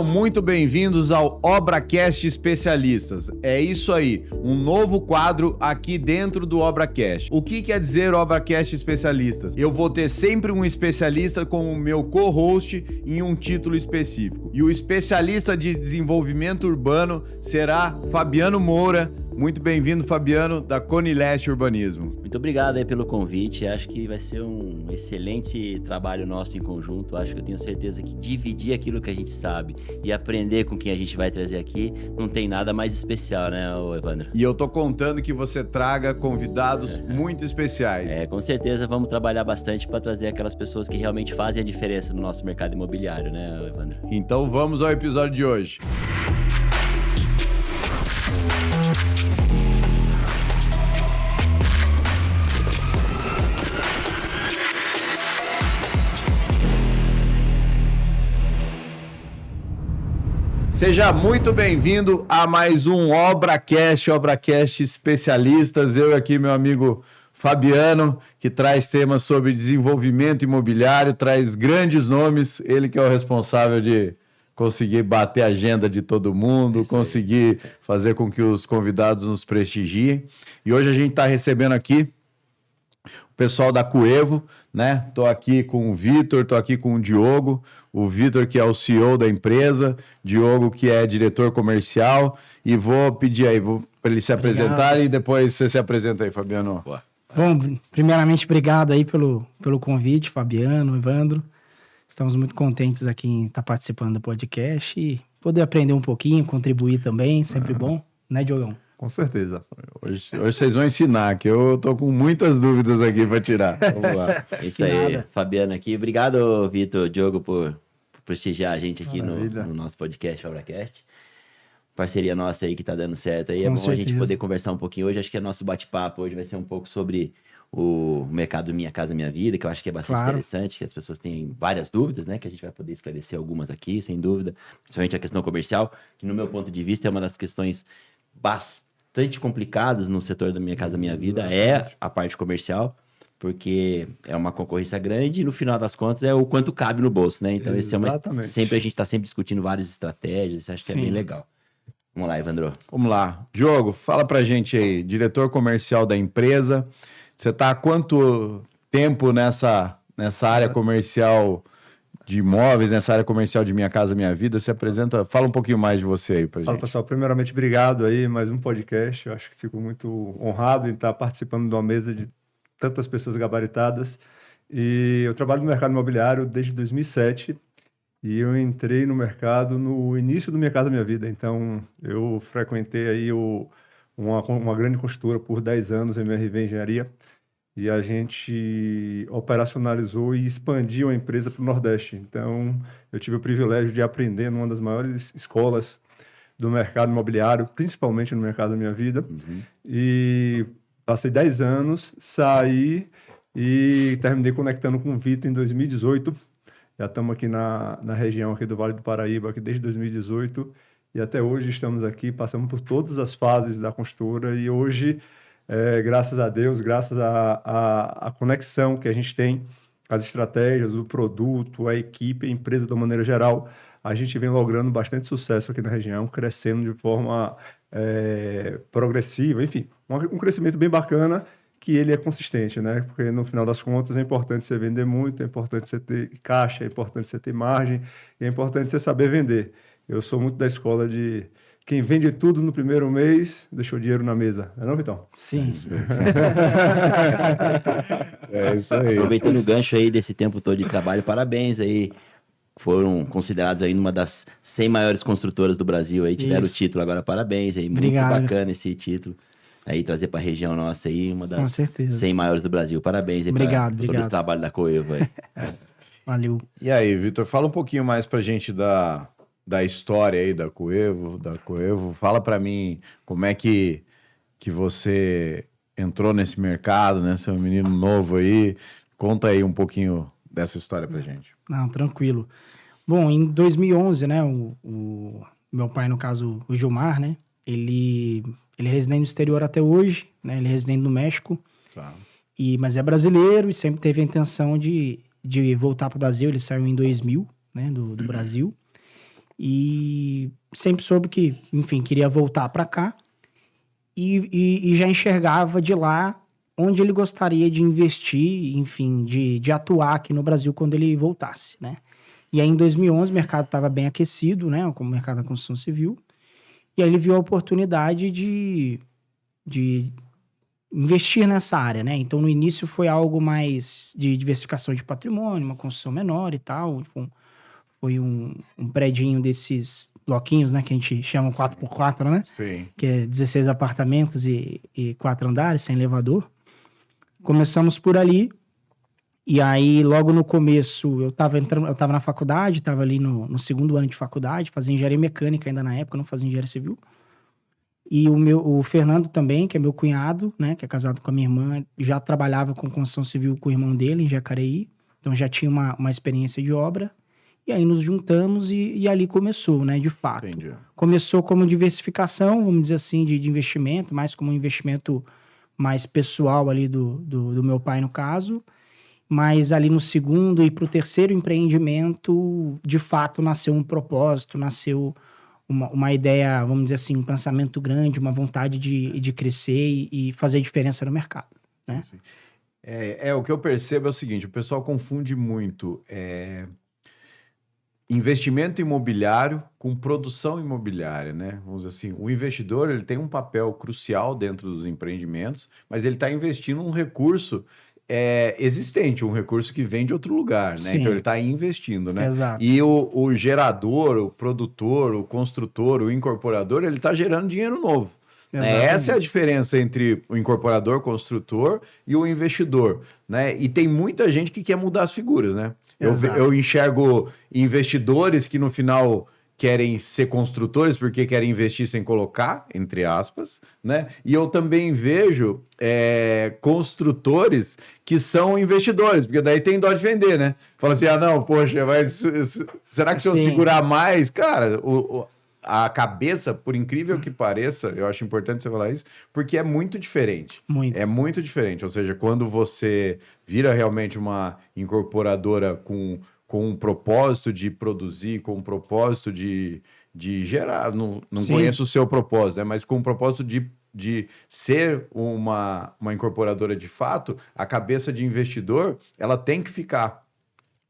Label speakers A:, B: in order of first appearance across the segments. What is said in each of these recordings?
A: muito bem-vindos ao ObraCast Especialistas. É isso aí, um novo quadro aqui dentro do ObraCast. O que quer dizer ObraCast Especialistas? Eu vou ter sempre um especialista como meu co-host em um título específico. E o especialista de desenvolvimento urbano será Fabiano Moura. Muito bem-vindo, Fabiano, da Conileste Urbanismo.
B: Muito obrigado aí pelo convite. Acho que vai ser um excelente trabalho nosso em conjunto. Acho que eu tenho certeza que dividir aquilo que a gente sabe e aprender com quem a gente vai trazer aqui não tem nada mais especial, né, Evandro?
A: E eu tô contando que você traga convidados muito especiais.
B: Com certeza vamos trabalhar bastante para trazer aquelas pessoas que realmente fazem a diferença no nosso mercado imobiliário, né, Evandro?
A: Então vamos ao episódio de hoje. Seja muito bem-vindo a mais um ObraCast Especialistas. Eu aqui, meu amigo Fabiano, que traz temas sobre desenvolvimento imobiliário, traz grandes nomes, ele que é o responsável de conseguir bater a agenda de todo mundo, conseguir fazer com que os convidados nos prestigiem. E hoje a gente está recebendo aqui o pessoal da Coevo, né? Tô aqui com o Vitor, tô aqui com o Diogo. O Vitor, que é o CEO da empresa, Diogo, que é diretor comercial, e vou pedir aí para ele se apresentar e depois você se apresenta aí, Fabiano.
C: Boa. Bom, primeiramente, obrigado aí pelo convite, Fabiano, Evandro. Estamos muito contentes aqui em estar participando do podcast e poder aprender um pouquinho, contribuir também, sempre bom, né, Diogão?
A: Com certeza. Hoje vocês vão ensinar, que eu tô com muitas dúvidas aqui para tirar. Vamos lá.
B: Isso aí, Fabiano aqui. Obrigado, Vitor, Diogo, por prestigiar a gente aqui no nosso podcast, ObraCast. Parceria nossa aí que tá dando certo aí. É bom a gente poder conversar um pouquinho hoje. Acho que é nosso bate-papo hoje vai ser um pouco sobre o mercado Minha Casa Minha Vida, que eu acho que é bastante interessante, que as pessoas têm várias dúvidas, né? Que a gente vai poder esclarecer algumas aqui, sem dúvida. Principalmente a questão comercial, que no meu ponto de vista é uma das questões bastante complicadas no setor da Minha Casa Minha Vida, é a parte comercial, porque é uma concorrência grande e no final das contas é o quanto cabe no bolso, né? Então esse sempre a gente está sempre discutindo várias estratégias, acho que é bem legal. Vamos lá, Evandro.
A: Vamos lá. Diogo, fala pra gente aí, diretor comercial da empresa, você tá há quanto tempo nessa área comercial de imóveis, nessa área comercial de Minha Casa Minha Vida? Se apresenta, fala um pouquinho mais de você aí pra gente.
D: Fala, pessoal. Primeiramente, obrigado aí, mais um podcast. Eu acho que fico muito honrado em estar participando de uma mesa de tantas pessoas gabaritadas. E eu trabalho no mercado imobiliário desde 2007 e eu entrei no mercado no início do Minha Casa Minha Vida. Então, eu frequentei aí uma grande construtora por 10 anos, MRV Engenharia, e a gente operacionalizou e expandiu a empresa para o Nordeste. Então, eu tive o privilégio de aprender numa das maiores escolas do mercado imobiliário, principalmente no mercado da minha vida. E passei 10 anos, saí e terminei conectando com o Vitor em 2018. Já estamos aqui na região aqui do Vale do Paraíba, aqui desde 2018. E até hoje estamos aqui, passamos por todas as fases da construtora. E hoje, graças a Deus, graças à conexão que a gente tem, as estratégias, o produto, a equipe, a empresa de uma maneira geral, a gente vem logrando bastante sucesso aqui na região, crescendo de forma progressiva, enfim, um crescimento bem bacana, que ele é consistente, né? Porque no final das contas é importante você vender muito, é importante você ter caixa, é importante você ter margem, e é importante você saber vender. Eu sou muito da escola de quem vende tudo no primeiro mês, deixou dinheiro na mesa. Não é não, Vitão?
C: Sim.
A: É isso aí.
B: Aproveitando o gancho aí desse tempo todo de trabalho, parabéns aí. Foram considerados aí uma das 100 maiores construtoras do Brasil aí, tiveram o título agora, parabéns aí. Muito bacana esse título. Aí trazer para a região nossa aí, uma das 100 maiores do Brasil. Parabéns aí
C: obrigado.
B: Todo esse trabalho da Coevo aí.
C: Valeu.
A: E aí, Vitor, fala um pouquinho mais pra gente da história aí da Coevo. Fala pra mim como é que você entrou nesse mercado, né? Você é um menino novo aí. Conta aí um pouquinho dessa história pra gente.
C: Não, tranquilo. Bom, em 2011, né, o meu pai, no caso, o Gilmar, né, ele é residente no exterior até hoje, né, ele é residente no México, mas é brasileiro e sempre teve a intenção de voltar para o Brasil. Ele saiu em 2000, né, do Brasil, E sempre soube que, enfim, queria voltar para cá. E já enxergava de lá onde ele gostaria de investir, enfim, de atuar aqui no Brasil quando ele voltasse, né? E aí, em 2011, o mercado estava bem aquecido, né? Como o mercado da construção civil. E aí ele viu a oportunidade de investir nessa área, né? Então, no início foi algo mais de diversificação de patrimônio, uma construção menor e tal. Foi um predinho desses bloquinhos, né? Que a gente chama 4x4, né?
A: Sim.
C: Que é 16 apartamentos e 4 andares, sem elevador. Começamos por ali. E aí, logo no começo, eu tava na faculdade, tava ali no segundo ano de faculdade, fazia engenharia mecânica ainda na época, não fazia engenharia civil. E o Fernando também, que é meu cunhado, né, que é casado com a minha irmã, já trabalhava com construção civil com o irmão dele, em Jacareí. Então, já tinha uma experiência de obra. E aí, nos juntamos e ali começou, né, de fato.
A: Entendi.
C: Começou como diversificação, vamos dizer assim, de investimento, mais como um investimento mais pessoal ali do meu pai, no caso. Mas ali no segundo e para o terceiro empreendimento, de fato, nasceu um propósito, nasceu uma ideia, vamos dizer assim, um pensamento grande, uma vontade de crescer e fazer diferença no mercado, né?
A: Sim. O que eu percebo é o seguinte, o pessoal confunde muito investimento imobiliário com produção imobiliária, né? Vamos dizer assim, o investidor ele tem um papel crucial dentro dos empreendimentos, mas ele está investindo um recurso existente, um recurso que vem de outro lugar, né?
C: Sim.
A: Então ele está investindo, né?
C: Exato.
A: E o gerador, o produtor, o construtor, o incorporador, ele está gerando dinheiro novo. Essa é a diferença entre o incorporador, construtor e o investidor, né? E tem muita gente que quer mudar as figuras, né? Eu enxergo investidores que no final querem ser construtores porque querem investir sem colocar, entre aspas, né? E eu também vejo construtores que são investidores, porque daí tem dó de vender, né? Fala assim, não, poxa, mas será que se eu segurar mais? Cara, a cabeça, por incrível que pareça, eu acho importante você falar isso, porque é muito diferente. É muito diferente. Ou seja, quando você vira realmente uma incorporadora com um propósito de produzir, com um propósito de gerar, não conheço o seu propósito, né? Mas com um propósito de ser uma incorporadora de fato, a cabeça de investidor, ela tem que ficar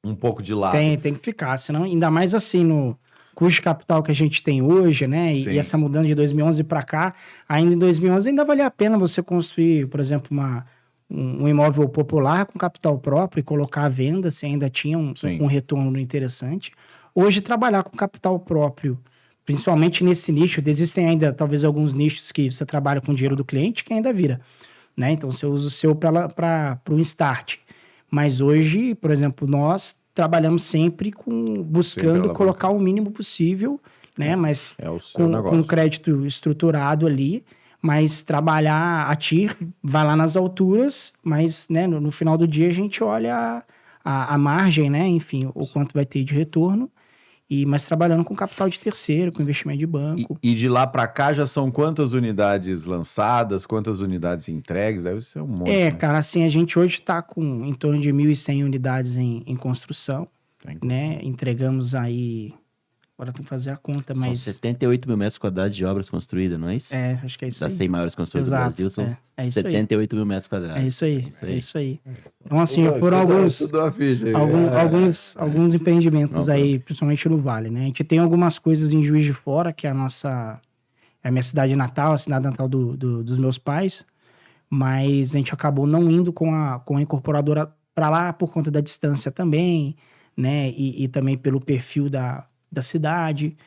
A: um pouco de lado.
C: Tem que ficar, senão, ainda mais assim, no custo de capital que a gente tem hoje, né? E essa mudança de 2011 para cá, ainda em 2011 ainda valia a pena você construir, por exemplo, um imóvel popular com capital próprio e colocar à venda, se ainda tinha um retorno interessante. Hoje, trabalhar com capital próprio, principalmente nesse nicho, existem ainda talvez alguns nichos que você trabalha com o dinheiro do cliente que ainda vira, né? Então, você usa o seu para um start. Mas hoje, por exemplo, nós trabalhamos sempre buscando colocar o mínimo possível, né? Mas com crédito estruturado ali, mas trabalhar a TIR, vai lá nas alturas, mas, né, no final do dia a gente olha a margem, né? Enfim, o quanto vai ter de retorno, mas trabalhando com capital de terceiro, com investimento de banco.
A: E de lá para cá já são quantas unidades lançadas, quantas unidades entregues? Aí isso é um monte, né?
C: Cara, assim, a gente hoje está com em torno de 1.100 unidades em construção, né? Entregamos aí... Agora tem que fazer a conta, mas...
B: São 78 mil metros quadrados de obras construídas, não é isso?
C: Acho que é isso aí.
B: Das 100 maiores construtoras do Brasil, são 78 mil metros quadrados.
C: É isso aí. Então, assim, foram alguns empreendimentos aí, principalmente no Vale, né? A gente tem algumas coisas em Juiz de Fora, que é a minha cidade natal, a cidade natal dos meus pais, mas a gente acabou não indo com a incorporadora para lá por conta da distância também, né? E também pelo perfil da cidade,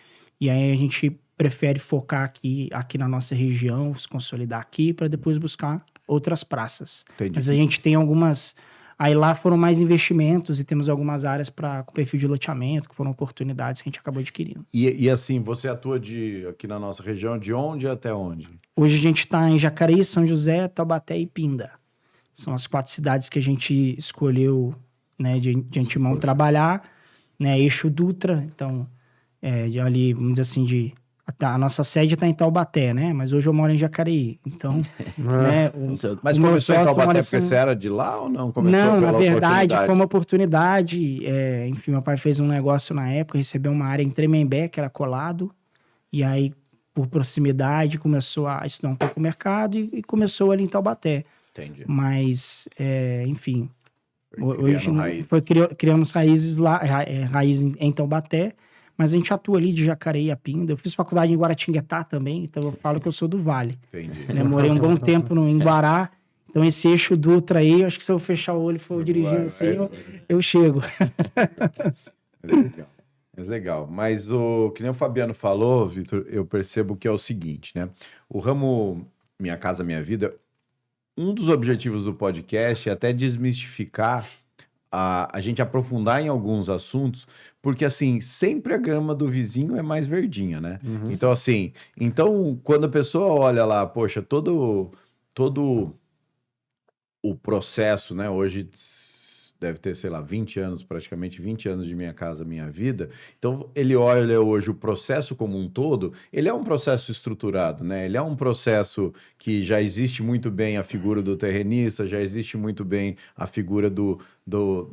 C: e aí a gente prefere focar aqui na nossa região, se consolidar aqui, para depois buscar outras praças.
A: Entendi.
C: Mas a gente tem algumas... Aí lá foram mais investimentos e temos algumas áreas com perfil de loteamento, que foram oportunidades que a gente acabou adquirindo.
A: E assim, você atua aqui na nossa região, de onde até onde?
C: Hoje a gente está em Jacareí, São José, Taubaté e Pinda. São as 4 cidades que a gente escolheu, né, de antemão trabalhar, né, eixo Dutra, então... ali, vamos dizer assim, A nossa sede está em Taubaté, né? Mas hoje eu moro em Jacareí. Então, né?
A: Mas começou em Taubaté porque você era de lá ou não?
C: Não, na verdade, foi uma oportunidade. Enfim, meu pai fez um negócio na época, recebeu uma área em Tremembé, que era colado. E aí, por proximidade, começou a estudar um pouco o mercado e começou ali em Taubaté.
A: Entendi.
C: Mas, enfim...
A: Hoje
C: criamos raízes lá, raízes em Taubaté, mas a gente atua ali de Jacareí a Pinda. Eu fiz faculdade em Guaratinguetá também, então eu falo que eu sou do Vale.
A: Entendi.
C: Eu morei um bom tempo em Guará, então esse eixo Dutra aí, eu acho que se eu fechar o olho e for dirigindo assim, eu chego.
A: É legal. Mas que nem o Fabiano falou, Vitor, eu percebo que é o seguinte, né? O ramo Minha Casa Minha Vida, um dos objetivos do podcast é até desmistificar, a gente aprofundar em alguns assuntos, porque, assim, sempre a grama do vizinho é mais verdinha, né? Uhum. Então, assim, quando a pessoa olha lá, poxa, todo o processo, né? Hoje deve ter, sei lá, 20 anos, praticamente 20 anos de Minha Casa Minha Vida. Então, ele olha hoje o processo como um todo, ele é um processo estruturado, né? Ele é um processo que já existe muito bem a figura do terrenista, já existe muito bem a figura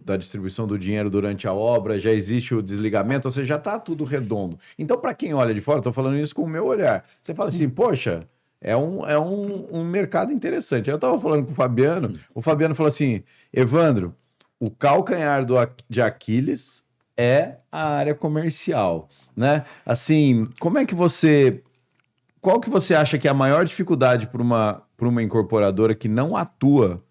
A: da distribuição do dinheiro durante a obra, já existe o desligamento, ou seja, já está tudo redondo. Então, para quem olha de fora, estou falando isso com o meu olhar, você fala assim, poxa, é um mercado interessante. Aí eu estava falando com o Fabiano falou assim, Evandro, o calcanhar de Aquiles é a área comercial, né? Assim, qual que você acha que é a maior dificuldade para uma incorporadora que não atua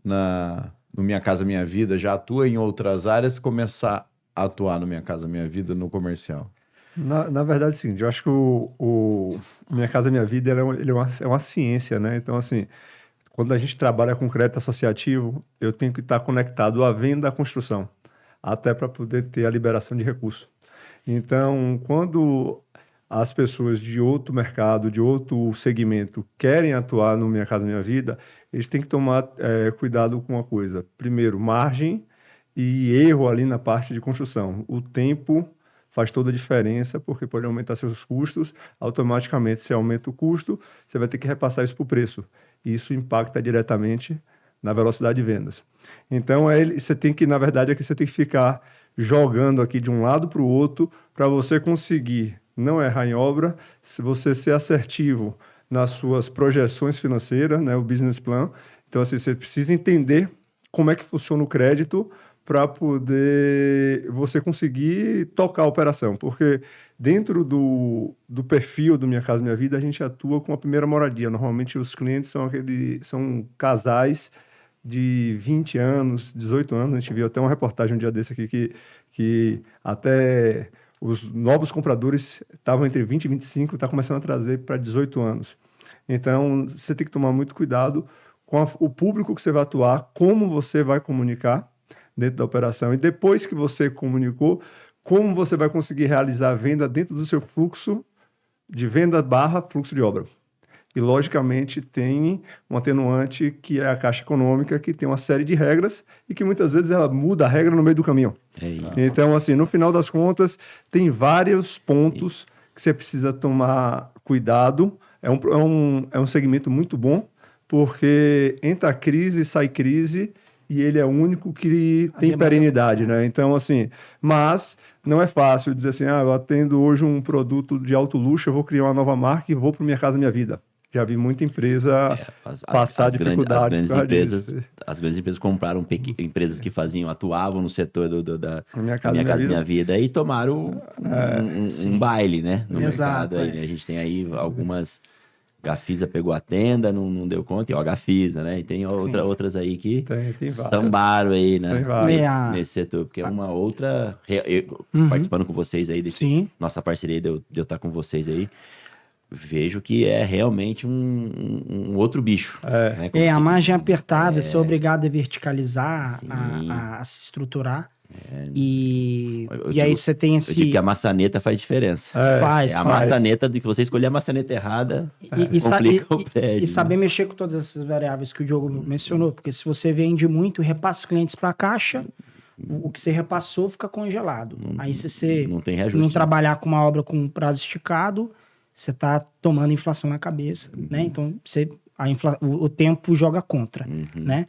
A: no Minha Casa Minha Vida, já atua em outras áreas, começar a atuar no Minha Casa Minha Vida no comercial?
D: Na verdade, é o seguinte, eu acho que o Minha Casa Minha Vida ele é uma ciência, né? Então, assim, quando a gente trabalha com crédito associativo, eu tenho que estar conectado à venda e à construção, até para poder ter a liberação de recursos. Então, quando as pessoas de outro mercado, de outro segmento, querem atuar no Minha Casa Minha Vida, eles têm que tomar cuidado com uma coisa. Primeiro, margem e erro ali na parte de construção. O tempo faz toda a diferença, porque pode aumentar seus custos. Automaticamente, se aumenta o custo, você vai ter que repassar isso para o preço. E isso impacta diretamente na velocidade de vendas. Então, você tem que, na verdade, você tem que ficar jogando aqui de um lado para o outro para você conseguir não errar em obra, se você ser assertivo nas suas projeções financeiras, né, o business plan. Então, assim, você precisa entender como é que funciona o crédito para poder você conseguir tocar a operação. Porque dentro do perfil do Minha Casa Minha Vida, a gente atua com a primeira moradia. Normalmente os clientes são casais de 20 anos, 18 anos. A gente viu até uma reportagem um dia desse aqui que até os novos compradores estavam entre 20 e 25, está começando a trazer para 18 anos. Então, você tem que tomar muito cuidado com o público que você vai atuar, como você vai comunicar dentro da operação. E depois que você comunicou, como você vai conseguir realizar a venda dentro do seu fluxo de venda / fluxo de obra. E, logicamente, tem um atenuante que é a Caixa Econômica, que tem uma série de regras e que muitas vezes ela muda a regra no meio do caminho. Então, assim, no final das contas, tem vários pontos que você precisa tomar cuidado. É um segmento muito bom, porque entra crise, sai crise, e ele é o único que tem perenidade, né? Então, assim, mas não é fácil dizer assim, eu atendo hoje um produto de alto luxo, eu vou criar uma nova marca e vou para Minha Casa Minha Vida. Já vi muita empresa passar dificuldades.
B: As grandes empresas compraram empresas que atuavam no setor da Minha Casa Minha Vida e tomaram um baile, né? No mercado. Aí, né? A gente tem aí algumas... Gafisa pegou a tenda, não deu conta, e a Gafisa, né? E tem outras aí que sambaram aí, né? Nesse setor, porque é uma outra... Participando com vocês aí, nossa parceria de eu estar com vocês aí, vejo que é realmente um outro bicho. Né?
C: A margem apertada, ser obrigado a verticalizar, a se estruturar. E aí você tem esse...
B: Eu digo que a maçaneta faz diferença. A maçaneta, de que você escolher a maçaneta errada, complica o prédio.
C: E saber mexer com todas essas variáveis que o Diogo mencionou, porque se você vende muito, repassa os clientes para a caixa, o que você repassou fica congelado. Aí se você
B: não tem reajuste,
C: não trabalhar com uma obra com prazo esticado, você está tomando inflação na cabeça, né? Então, o tempo joga contra, né?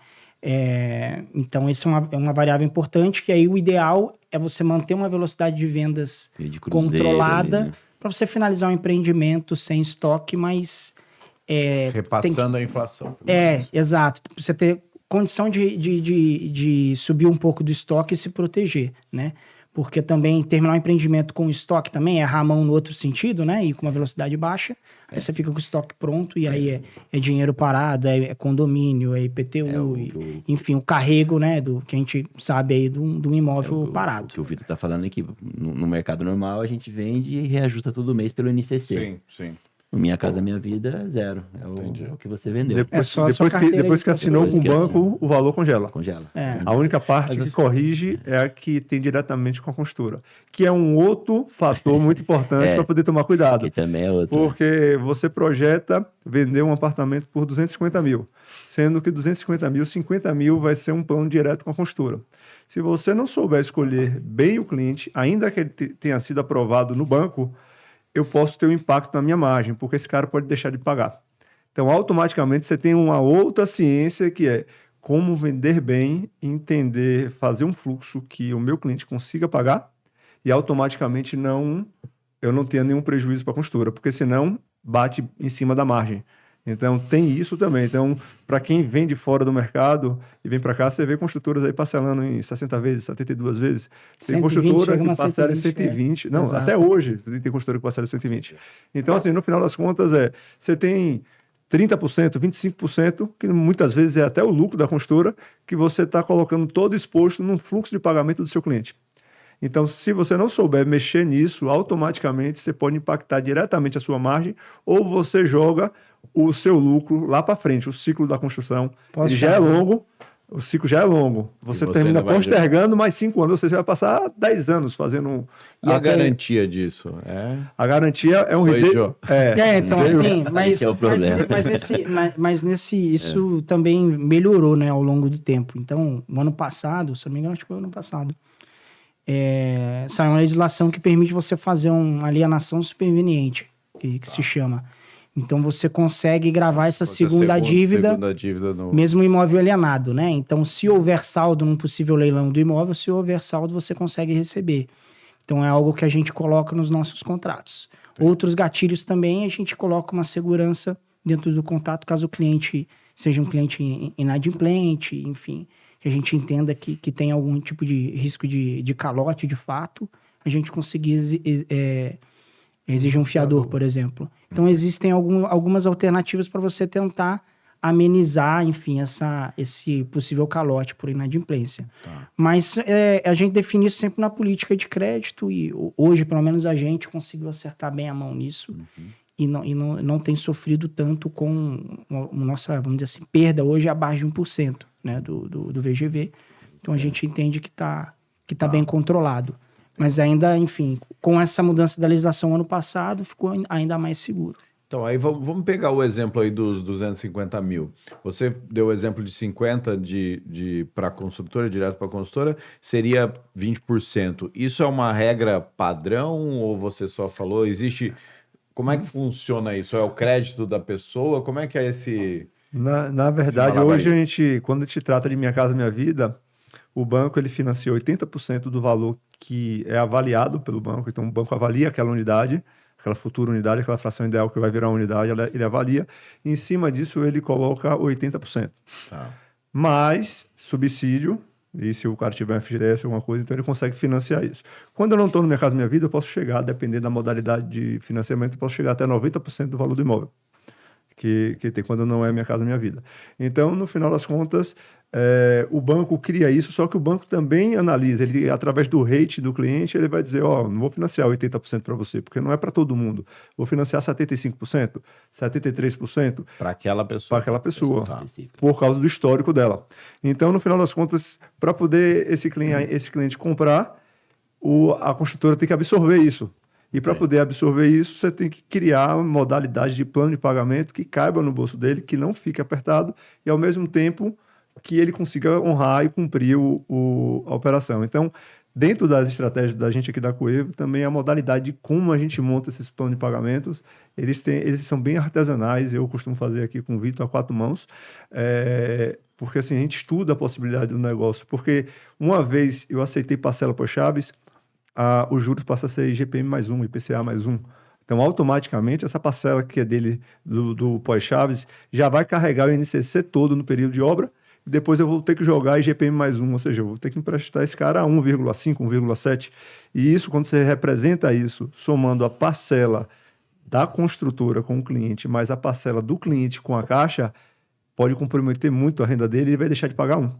C: Então, isso é uma variável importante, que aí o ideal é você manter uma velocidade de vendas controlada para você finalizar um empreendimento sem estoque, mas...
A: repassando a inflação.
C: Exato. Você ter condição de subir um pouco do estoque e se proteger, né? Porque também terminar um empreendimento com estoque também é errar a mão no outro sentido, né? E com uma velocidade baixa, aí você fica com o estoque pronto e aí é dinheiro parado, é condomínio, é IPTU, enfim, o carrego, né? Que a gente sabe aí do imóvel parado.
B: O que o Vitor tá falando é que no mercado normal a gente vende e reajusta todo mês pelo INCC.
A: Sim.
B: Minha Casa Minha Vida, 0. É o que você vendeu.
D: Depois que assinou com o banco, o valor congela. A única parte que corrige é a que tem diretamente com a construtora, que é um outro fator muito importante para poder tomar cuidado.
B: Que também é outro.
D: Porque você projeta vender um apartamento por 250 mil, sendo que 250 mil, 50 mil vai ser um plano direto com a construtora. Se você não souber escolher bem o cliente, ainda que ele tenha sido aprovado no banco, eu posso ter um impacto na minha margem, porque esse cara pode deixar de pagar. Então, automaticamente, você tem uma outra ciência que é como vender bem, entender, fazer um fluxo que o meu cliente consiga pagar e automaticamente eu não tenha nenhum prejuízo para a construtora, porque senão bate em cima da margem. Então, tem isso também. Então, para quem vem de fora do mercado e vem para cá, você vê construtoras aí parcelando em 60 vezes, 72 vezes. Tem construtora que parcela em 120. Não, exato. Até hoje tem construtora que parcela em 120. Então, assim, no final das contas, você tem 30%, 25%, que muitas vezes é até o lucro da construtora, que você está colocando todo exposto num fluxo de pagamento do seu cliente. Então, se você não souber mexer nisso, automaticamente você pode impactar diretamente a sua margem ou você joga o seu lucro lá para frente. O ciclo da construção ele já é longo, o ciclo já é longo. Você termina postergando mais 5 anos, ou seja, você vai passar 10 anos fazendo...
A: E a garantia disso?
D: A garantia é um...
C: Então, assim, mas,
B: esse é o problema.
C: Mas isso também melhorou, né, ao longo do tempo. Então, no ano passado, se não me engano, acho que foi o ano passado, saiu uma legislação que permite você fazer uma alienação superveniente, que se chama. Então, você consegue gravar essa segunda dívida mesmo imóvel alienado, né? Então, se houver saldo num possível leilão do imóvel, se houver saldo, você consegue receber. Então, é algo que a gente coloca nos nossos contratos. Outros gatilhos também, a gente coloca uma segurança dentro do contrato, caso o cliente seja um cliente inadimplente, enfim, que a gente entenda que tem algum tipo de risco de calote, de fato, a gente conseguir exigir um fiador, por exemplo. Então, existem algumas alternativas para você tentar amenizar, enfim, esse possível calote por inadimplência. Mas a gente define isso sempre na política de crédito e hoje, pelo menos, a gente conseguiu acertar bem a mão nisso e não tem sofrido tanto com a nossa, vamos dizer assim, perda hoje abaixo de 1%, né, do VGV. Então, a gente entende que tá bem controlado. Mas ainda, enfim, com essa mudança da legislação ano passado, ficou ainda mais seguro.
A: Então, aí vamos pegar o exemplo aí dos 250 mil. Você deu o exemplo de 50 para a construtora, direto para a construtora, seria 20%. Isso é uma regra padrão ou você só falou? Existe... Como é que funciona isso? É o crédito da pessoa? Como é que é esse...
D: Na verdade, hoje, quando a gente trata de Minha Casa Minha Vida, o banco ele financia 80% do valor que é avaliado pelo banco. Então, o banco avalia aquela unidade, aquela futura unidade, aquela fração ideal que vai virar uma unidade, ele avalia. E, em cima disso, ele coloca 80%. Mais subsídio, e se o cara tiver um FGTS, alguma coisa, então ele consegue financiar isso. Quando eu não estou no Minha Casa Minha Vida, eu posso chegar, dependendo da modalidade de financiamento, eu posso chegar até 90% do valor do imóvel. Que tem quando não é Minha Casa Minha Vida. Então, no final das contas, o banco cria isso, só que o banco também analisa, ele, através do rate do cliente, ele vai dizer, não vou financiar 80% para você, porque não é para todo mundo. Vou financiar 75%, 73%.
A: Para aquela pessoa.
D: Para aquela pessoa, por causa do histórico dela. Então, no final das contas, para poder esse cliente comprar, a construtora tem que absorver isso. E para poder absorver isso, você tem que criar uma modalidade de plano de pagamento que caiba no bolso dele, que não fique apertado e, ao mesmo tempo, que ele consiga honrar e cumprir a operação. Então, dentro das estratégias da gente aqui da Coevo, também a modalidade de como a gente monta esses planos de pagamentos, eles são bem artesanais, eu costumo fazer aqui com o Vitor a 4 mãos, porque assim, a gente estuda a possibilidade do negócio, porque uma vez eu aceitei parcela por chaves, os juros passam a ser IGPM mais 1, IPCA mais 1. Então, automaticamente, essa parcela que é dele, do pós-chaves, já vai carregar o INCC todo no período de obra, e depois eu vou ter que jogar IGPM mais 1, ou seja, eu vou ter que emprestar esse cara a 1,5, 1,7. E isso, quando você representa isso, somando a parcela da construtora com o cliente, mais a parcela do cliente com a caixa, pode comprometer muito a renda dele e ele vai deixar de pagar um.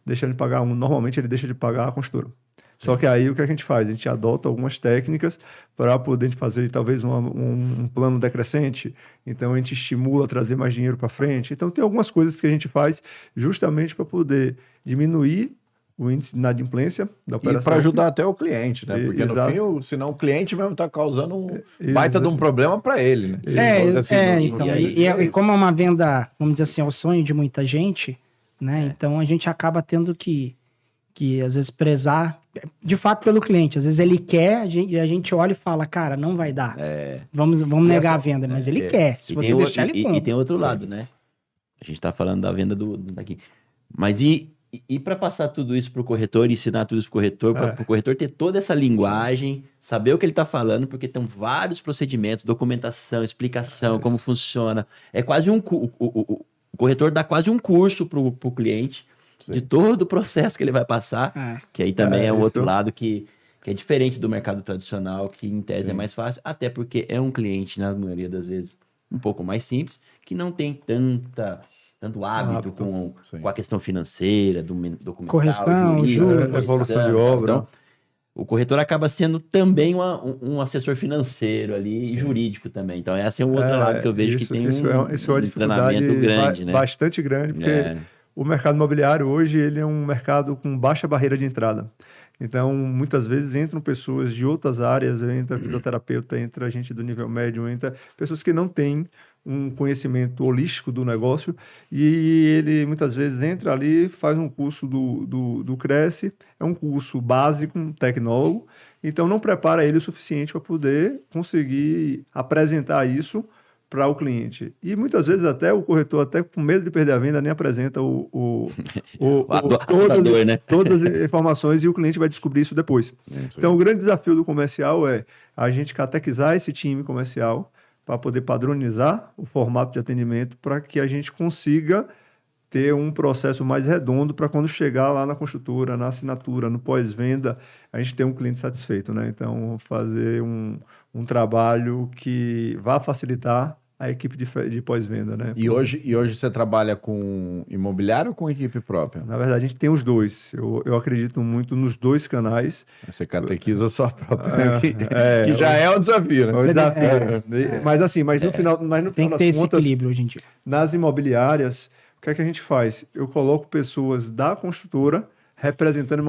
D: Deixando de pagar um, normalmente ele deixa de pagar a construtora. Só que aí o que a gente faz? A gente adota algumas técnicas para poder fazer talvez um plano decrescente. Então a gente estimula a trazer mais dinheiro para frente. Então tem algumas coisas que a gente faz justamente para poder diminuir o índice de inadimplência da operação.
A: E para ajudar até o cliente, né? Porque no fim, senão o cliente mesmo está causando um baita de um problema para ele, né?
C: E como é uma venda, vamos dizer assim, é o sonho de muita gente, né? Então a gente acaba tendo que às vezes prezar de fato pelo cliente. Às vezes ele quer, a gente olha e fala, cara, não vai dar. Vamos negar a venda, mas ele quer. Se você deixar, ele compra.
B: E tem outro lado, né? A gente tá falando da venda daqui. Mas e para passar tudo isso pro corretor, ensinar tudo isso pro corretor, para o corretor ter toda essa linguagem, saber o que ele tá falando, porque tem vários procedimentos, documentação, explicação, como funciona. É quase o corretor dá quase um curso pro cliente, de todo o processo que ele vai passar, que aí também é um outro lado que é diferente do mercado tradicional, que em tese é mais fácil, até porque é um cliente, na maioria das vezes, um pouco mais simples, que não tem tanto hábito com a questão financeira, do documental,
C: correção, juros,
D: evolução de obra.
B: Então, o corretor acaba sendo também um assessor financeiro ali e jurídico também. Então, esse é um outro lado que eu vejo que tem um treinamento grande, né?
D: Bastante grande, porque o mercado imobiliário hoje ele é um mercado com baixa barreira de entrada. Então, muitas vezes entram pessoas de outras áreas, entra fisioterapeuta, entra gente do nível médio, entra pessoas que não têm um conhecimento holístico do negócio e ele muitas vezes entra ali, faz um curso do Cresce, é um curso básico, um tecnólogo, então não prepara ele o suficiente para poder conseguir apresentar isso para o cliente. E muitas vezes até o corretor, até com medo de perder a venda, nem apresenta todas as informações e o cliente vai descobrir isso depois. Então, o grande desafio do comercial é a gente catequizar esse time comercial para poder padronizar o formato de atendimento para que a gente consiga ter um processo mais redondo para quando chegar lá na construtora, na assinatura, no pós-venda, a gente ter um cliente satisfeito, né? Então, fazer um trabalho que vá facilitar a equipe de pós-venda, né?
A: E hoje você trabalha com imobiliário ou com equipe própria?
D: Na verdade, a gente tem os dois. Eu acredito muito nos dois canais.
A: Você catequiza só a própria, que já é um desafio, né?
D: Mas no final
C: tem que ter esse equilíbrio hoje em dia.
D: Nas imobiliárias, o que é que a gente faz? Eu coloco pessoas da construtora representando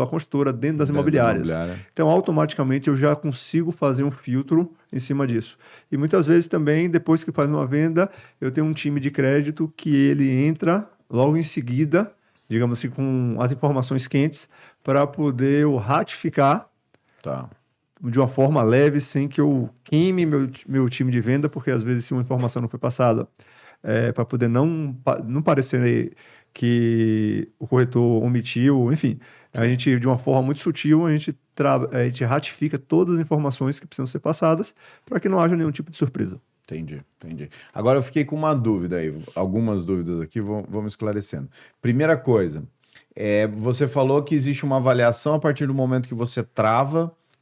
D: a construtora dentro das imobiliárias. Então, automaticamente, eu já consigo fazer um filtro em cima disso. E muitas vezes também, depois que faz uma venda, eu tenho um time de crédito que ele entra logo em seguida, digamos assim, com as informações quentes, para poder eu ratificar de uma forma leve, sem que eu queime meu time de venda, porque às vezes se uma informação não foi passada, para poder não parecer que o corretor omitiu, enfim, a gente, de uma forma muito sutil, a gente ratifica todas as informações que precisam ser passadas para que não haja nenhum tipo de surpresa.
A: Entendi. Agora eu fiquei com uma dúvida aí, algumas dúvidas aqui, vamos esclarecendo. Primeira coisa, você falou que existe uma avaliação a partir do momento que você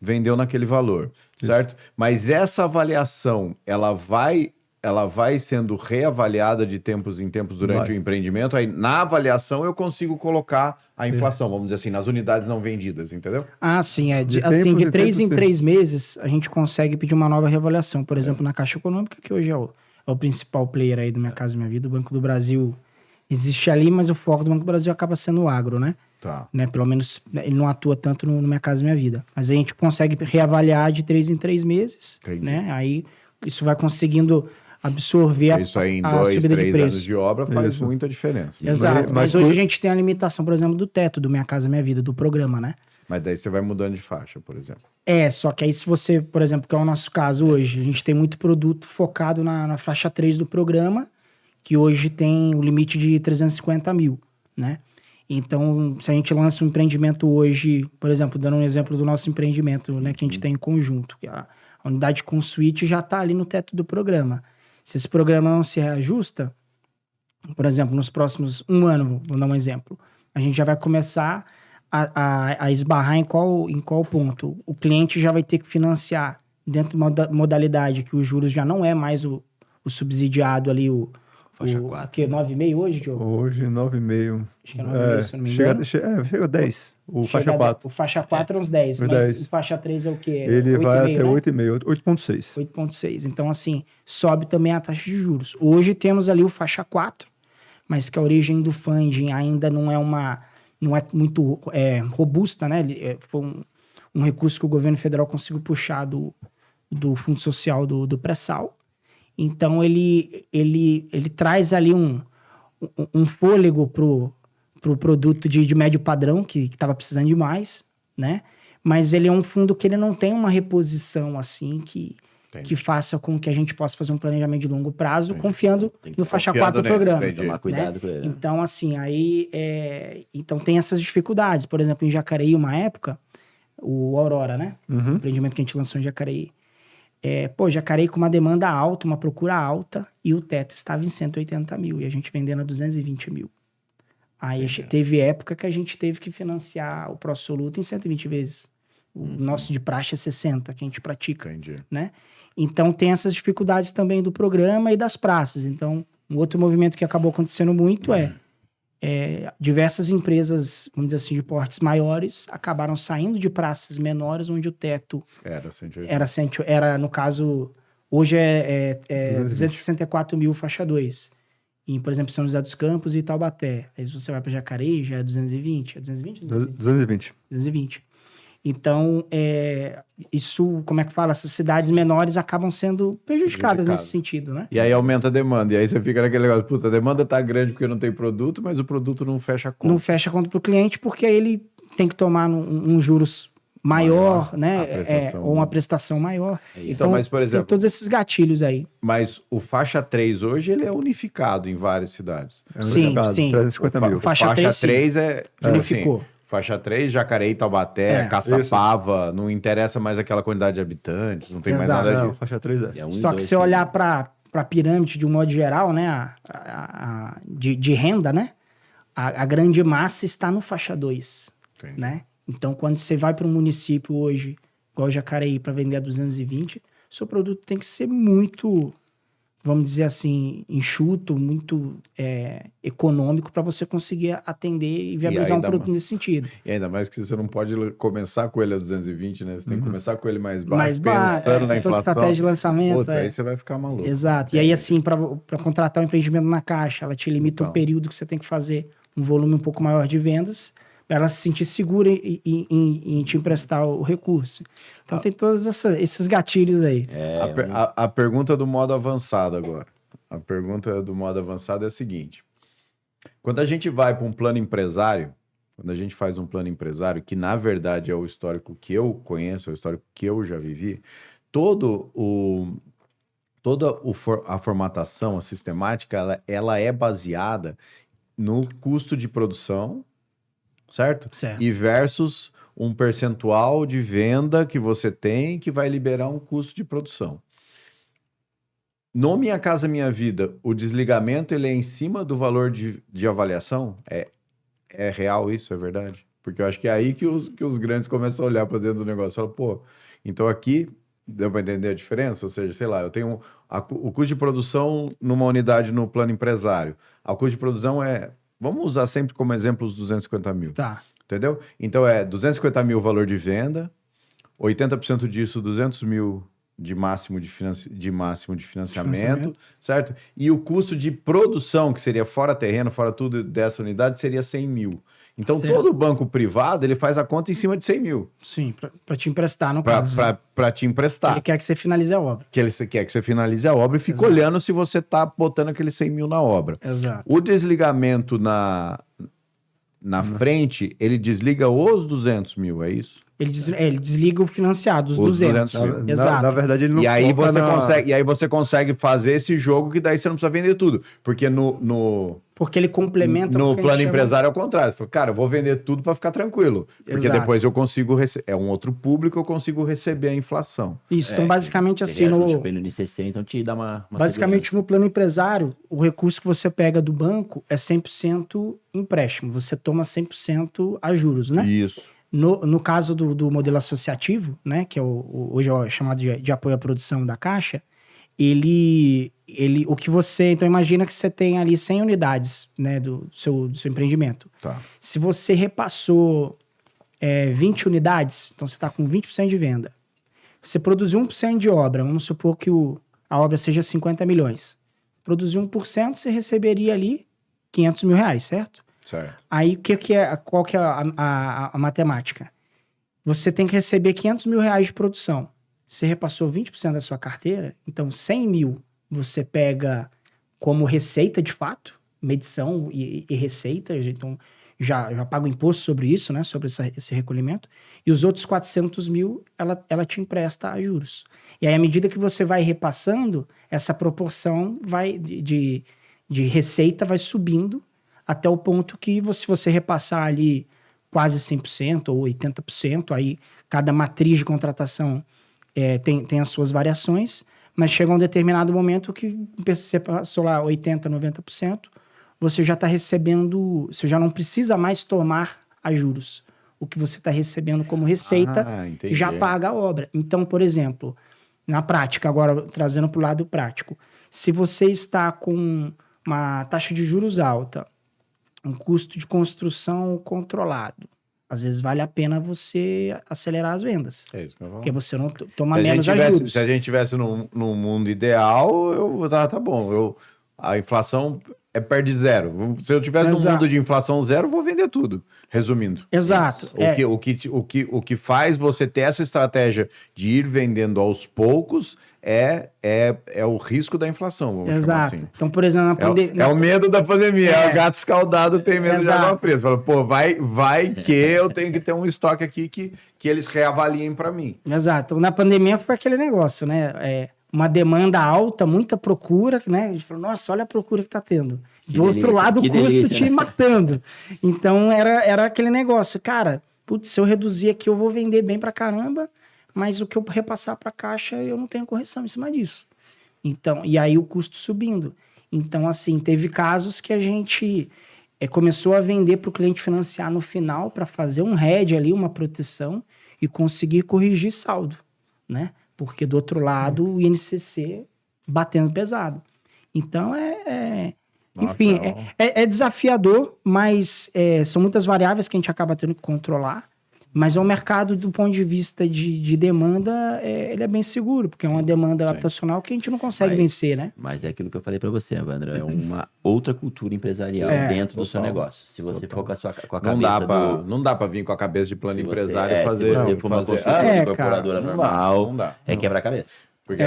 A: vendeu naquele valor, certo? Mas essa avaliação, ela vai sendo reavaliada de tempos em tempos durante o empreendimento. Aí, na avaliação, eu consigo colocar a inflação, vamos dizer assim, nas unidades não vendidas, entendeu?
C: Sim. De 3 em 3 meses, a gente consegue pedir uma nova reavaliação. Por exemplo, na Caixa Econômica, que hoje é o principal player aí do Minha Casa Minha Vida, o Banco do Brasil existe ali, mas o foco do Banco do Brasil acaba sendo o agro, né? Né? Pelo menos ele não atua tanto no Minha Casa Minha Vida. Mas a gente consegue reavaliar de 3 em 3 meses, né? Aí isso vai conseguindo absorver
A: isso aí em
C: a
A: 2,
C: subida
A: 3
C: de preço.
A: anos de obra faz muita diferença.
C: Exato, mas hoje a gente tem a limitação, por exemplo, do teto do Minha Casa Minha Vida, do programa, né?
A: Mas daí você vai mudando de faixa, por exemplo.
C: Só que aí se você, por exemplo, que é o nosso caso hoje, a gente tem muito produto focado na faixa 3 do programa, que hoje tem o limite de 350 mil, né? Então, se a gente lança um empreendimento hoje, por exemplo, dando um exemplo do nosso empreendimento, né, que a gente tem em conjunto, que a unidade com suíte já está ali no teto do programa. Se esse programa não se reajusta, por exemplo, nos próximos 1 ano, vou dar um exemplo, a gente já vai começar a esbarrar em qual ponto. O cliente já vai ter que financiar dentro de uma modalidade que os juros já não é mais o subsidiado ali,
B: Faixa 4.
C: Que 9,5 hoje, Diogo?
D: Hoje, 9,5.
C: Acho que é 9,5, se não me engano.
D: Chega a 10. Faixa 4.
C: O faixa 4 é uns 10, mas
D: 10.
C: o faixa 3 é o quê?
D: Ele 8, vai até 8,5, 8,6.
C: 8,6. Então, assim, sobe também a taxa de juros. Hoje temos ali o faixa 4, mas que a origem do funding ainda não é muito robusta, né? Foi um recurso que o governo federal conseguiu puxar do Fundo Social do pré-sal. Então, ele traz ali um fôlego pro produto de médio padrão, que estava precisando de mais, né? Mas ele é um fundo que ele não tem uma reposição, assim, que faça com que a gente possa fazer um planejamento de longo prazo, confiando no faixa 4 do programa.
B: Tomar cuidado com ele.
C: Então, assim, então tem essas dificuldades. Por exemplo, em Jacareí, uma época, o Aurora, né? O empreendimento que a gente lançou em Jacareí. Jacareí com uma demanda alta, uma procura alta, e o teto estava em 180 mil, e a gente vendendo a 220 mil. Aí teve época que a gente teve que financiar o pró-soluto em 120 vezes. O nosso de praxe é 60, que a gente pratica, né? Então tem essas dificuldades também do programa e das praças. Então, um outro movimento que acabou acontecendo muito diversas empresas, vamos dizer assim, de portes maiores, acabaram saindo de praças menores, onde o teto era no caso, hoje é 264 mil faixa 2. Em, por exemplo, São José dos Campos e Taubaté. Aí se você vai para Jacareí, já é 220. É 220? 220. Então, isso, como é que fala? Essas cidades menores acabam sendo prejudicadas nesse sentido, né?
A: E aí aumenta a demanda. E aí você fica naquele negócio, puta, a demanda tá grande porque não tem produto, mas o produto não fecha a conta.
C: Não fecha a conta pro cliente porque aí ele tem que tomar um juros maior, né? Ou uma prestação maior.
A: Então, mas, por exemplo...
C: Tem todos esses gatilhos aí.
A: Mas o faixa 3 hoje, ele é unificado em várias cidades.
C: Sim.
D: 350 mil.
C: Faixa 3
A: unificou. Assim, faixa 3, Jacareí, Taubaté, Caçapava, não interessa mais aquela quantidade de habitantes, não tem mais nada disso.
D: Faixa 3
C: Só que se você olhar para a pirâmide de um modo geral, né, de renda, né, a grande massa está no faixa 2, né? Então, quando você vai para um município hoje, igual Jacareí, para vender a 220, seu produto tem que ser muito, vamos dizer assim, enxuto, muito econômico para você conseguir atender e viabilizar um produto nesse sentido.
A: E ainda mais que você não pode começar com ele a 220, né? Você tem que começar com ele mais baixo, pensando na inflação.
C: Estratégia de lançamento.
A: Outra, aí você vai ficar maluco.
C: Exato. E aí, assim, para contratar um empreendimento na Caixa, ela te limita um período que você tem que fazer um volume um pouco maior de vendas, para ela se sentir segura em te emprestar o recurso. Então tem todos esses gatilhos aí.
A: A pergunta do modo avançado agora. A pergunta do modo avançado é a seguinte. Quando a gente vai para um plano empresário, quando a gente faz um plano empresário, que na verdade é o histórico que eu conheço, é o histórico que eu já vivi, toda a formatação, a sistemática, ela é baseada no custo de produção, certo? E versus um percentual de venda que você tem que vai liberar um custo de produção. No Minha Casa Minha Vida, o desligamento ele é em cima do valor de avaliação? É real isso? É verdade? Porque eu acho que é aí que os grandes começam a olhar para dentro do negócio. Falam, pô, então aqui deu para entender a diferença? Ou seja, sei lá, eu tenho o custo de produção numa unidade no plano empresário. O custo de produção vamos usar sempre como exemplo os 250 mil.
C: Tá.
A: Entendeu? Então 250 mil o valor de venda, 80% disso, 200 mil de máximo de financiamento, certo? E o custo de produção, que seria fora terreno, fora tudo dessa unidade, seria 100 mil. Então, todo banco privado, ele faz a conta em cima de 100 mil.
C: Sim, para te emprestar, no caso.
A: Para te emprestar.
C: Ele quer que você finalize a obra.
A: Ele quer que você finalize a obra e fica olhando se você está botando aqueles 100 mil na obra.
C: Exato.
A: O desligamento na frente, ele desliga os 200 mil, é isso?
C: Ele desliga o financiado, os 200 mil.
D: Exato. Na verdade, ele não
A: e aí você consegue fazer esse jogo que daí você não precisa vender tudo. Porque
C: porque ele complementa...
A: No plano empresário é o contrário. Você fala, cara, eu vou vender tudo para ficar tranquilo. Porque depois eu consigo... É um outro público, eu consigo receber a inflação.
C: Isso, então basicamente assim...
B: Pelo INCC, então te dá uma
C: basicamente
B: segurança.
C: No plano empresário, o recurso que você pega do banco é 100% empréstimo. Você toma 100% a juros, né?
A: Isso.
C: No caso do modelo associativo, né, que é hoje é chamado de apoio à produção da Caixa, o que você... Então, imagina que você tem ali 100 unidades, né, do seu empreendimento.
A: Tá.
C: Se você repassou 20 unidades, então você está com 20% de venda. Você produziu 1% de obra, vamos supor que a obra seja 50 milhões. Produziu 1%, você receberia ali 500 mil reais, certo?
A: Certo.
C: Aí, qual que é a matemática? Você tem que receber 500 mil reais de produção. Você repassou 20% da sua carteira, então 100 mil você pega como receita de fato, medição e receita, então já paga o imposto sobre isso, né, sobre esse recolhimento, e os outros 400 mil ela te empresta a juros. E aí, à medida que você vai repassando, essa proporção de receita vai subindo até o ponto que se você repassar ali quase 100% ou 80%, aí cada matriz de contratação tem as suas variações, mas chega um determinado momento que você passou lá 80%, 90%, você já está recebendo, você já não precisa mais tomar a juros. O que você está recebendo como receita já paga a obra. Então, por exemplo, na prática, agora trazendo para o lado prático, se você está com uma taxa de juros alta, um custo de construção controlado, às vezes vale a pena você acelerar as vendas.
A: É isso que eu vou falar.
C: Porque você não toma menos juros.
A: Se a gente tivesse num mundo ideal, tá bom. A inflação perde zero. Se eu tivesse num mundo de inflação zero, eu vou vender tudo. Resumindo.
C: Exato.
A: O que faz você ter essa estratégia de ir vendendo aos poucos é o risco da inflação, vamos chamar assim.
C: Então, por exemplo, na pandemia...
A: É o medo da pandemia. O gato escaldado tem medo de água fria. Você fala, pô, vai que eu tenho que ter um estoque aqui que eles reavaliem para mim.
C: Exato. Na pandemia foi aquele negócio, né? Uma demanda alta, muita procura, né? A gente falou, nossa, olha a procura que tá tendo. Do outro lado, o custo te matando. Então, era aquele negócio. Cara, putz, se eu reduzir aqui, eu vou vender bem pra caramba, mas o que eu repassar pra Caixa, eu não tenho correção em cima disso. Então, e aí o custo subindo. Então, assim, teve casos que a gente começou a vender para o cliente financiar no final para fazer um hedge ali, uma proteção e conseguir corrigir saldo, né? Porque do outro lado, o INCC batendo pesado. Então, enfim, é desafiador, mas são muitas variáveis que a gente acaba tendo que controlar. Mas é um mercado, do ponto de vista de demanda, ele é bem seguro, porque é uma demanda habitacional que a gente não consegue vencer, né?
B: Mas é aquilo que eu falei para você, Evandro, é uma outra cultura empresarial dentro do seu negócio. Se você for com a cabeça
A: não dá para vir com a cabeça de plano empresário e fazer...
B: Se você for uma construtora incorporadora normal,
A: não dá.
B: Quebrar a cabeça.
A: Porque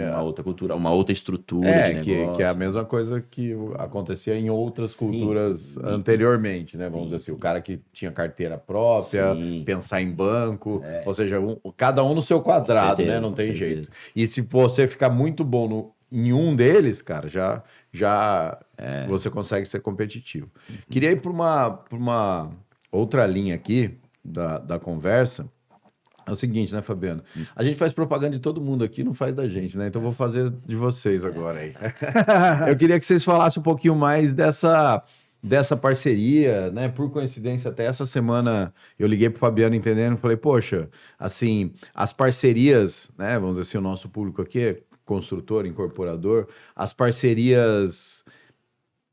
B: uma outra cultura, uma outra estrutura de negócio.
A: Que é a mesma coisa que acontecia em outras culturas anteriormente, né? Vamos dizer assim, o cara que tinha carteira própria, pensar em banco, ou seja, cada um no seu quadrado, né? Não tem jeito. E se você ficar muito bom em um deles, cara, já você consegue ser competitivo. Queria ir para uma outra linha aqui da conversa. É o seguinte, né, Fabiano? A gente faz propaganda de todo mundo aqui, não faz da gente, né? Então vou fazer de vocês agora aí. Eu queria que vocês falassem um pouquinho mais dessa parceria, né? Por coincidência, até essa semana eu liguei pro Fabiano entendendo e falei, poxa, assim, as parcerias, né? Vamos dizer assim, o nosso público aqui é construtor, incorporador, as parcerias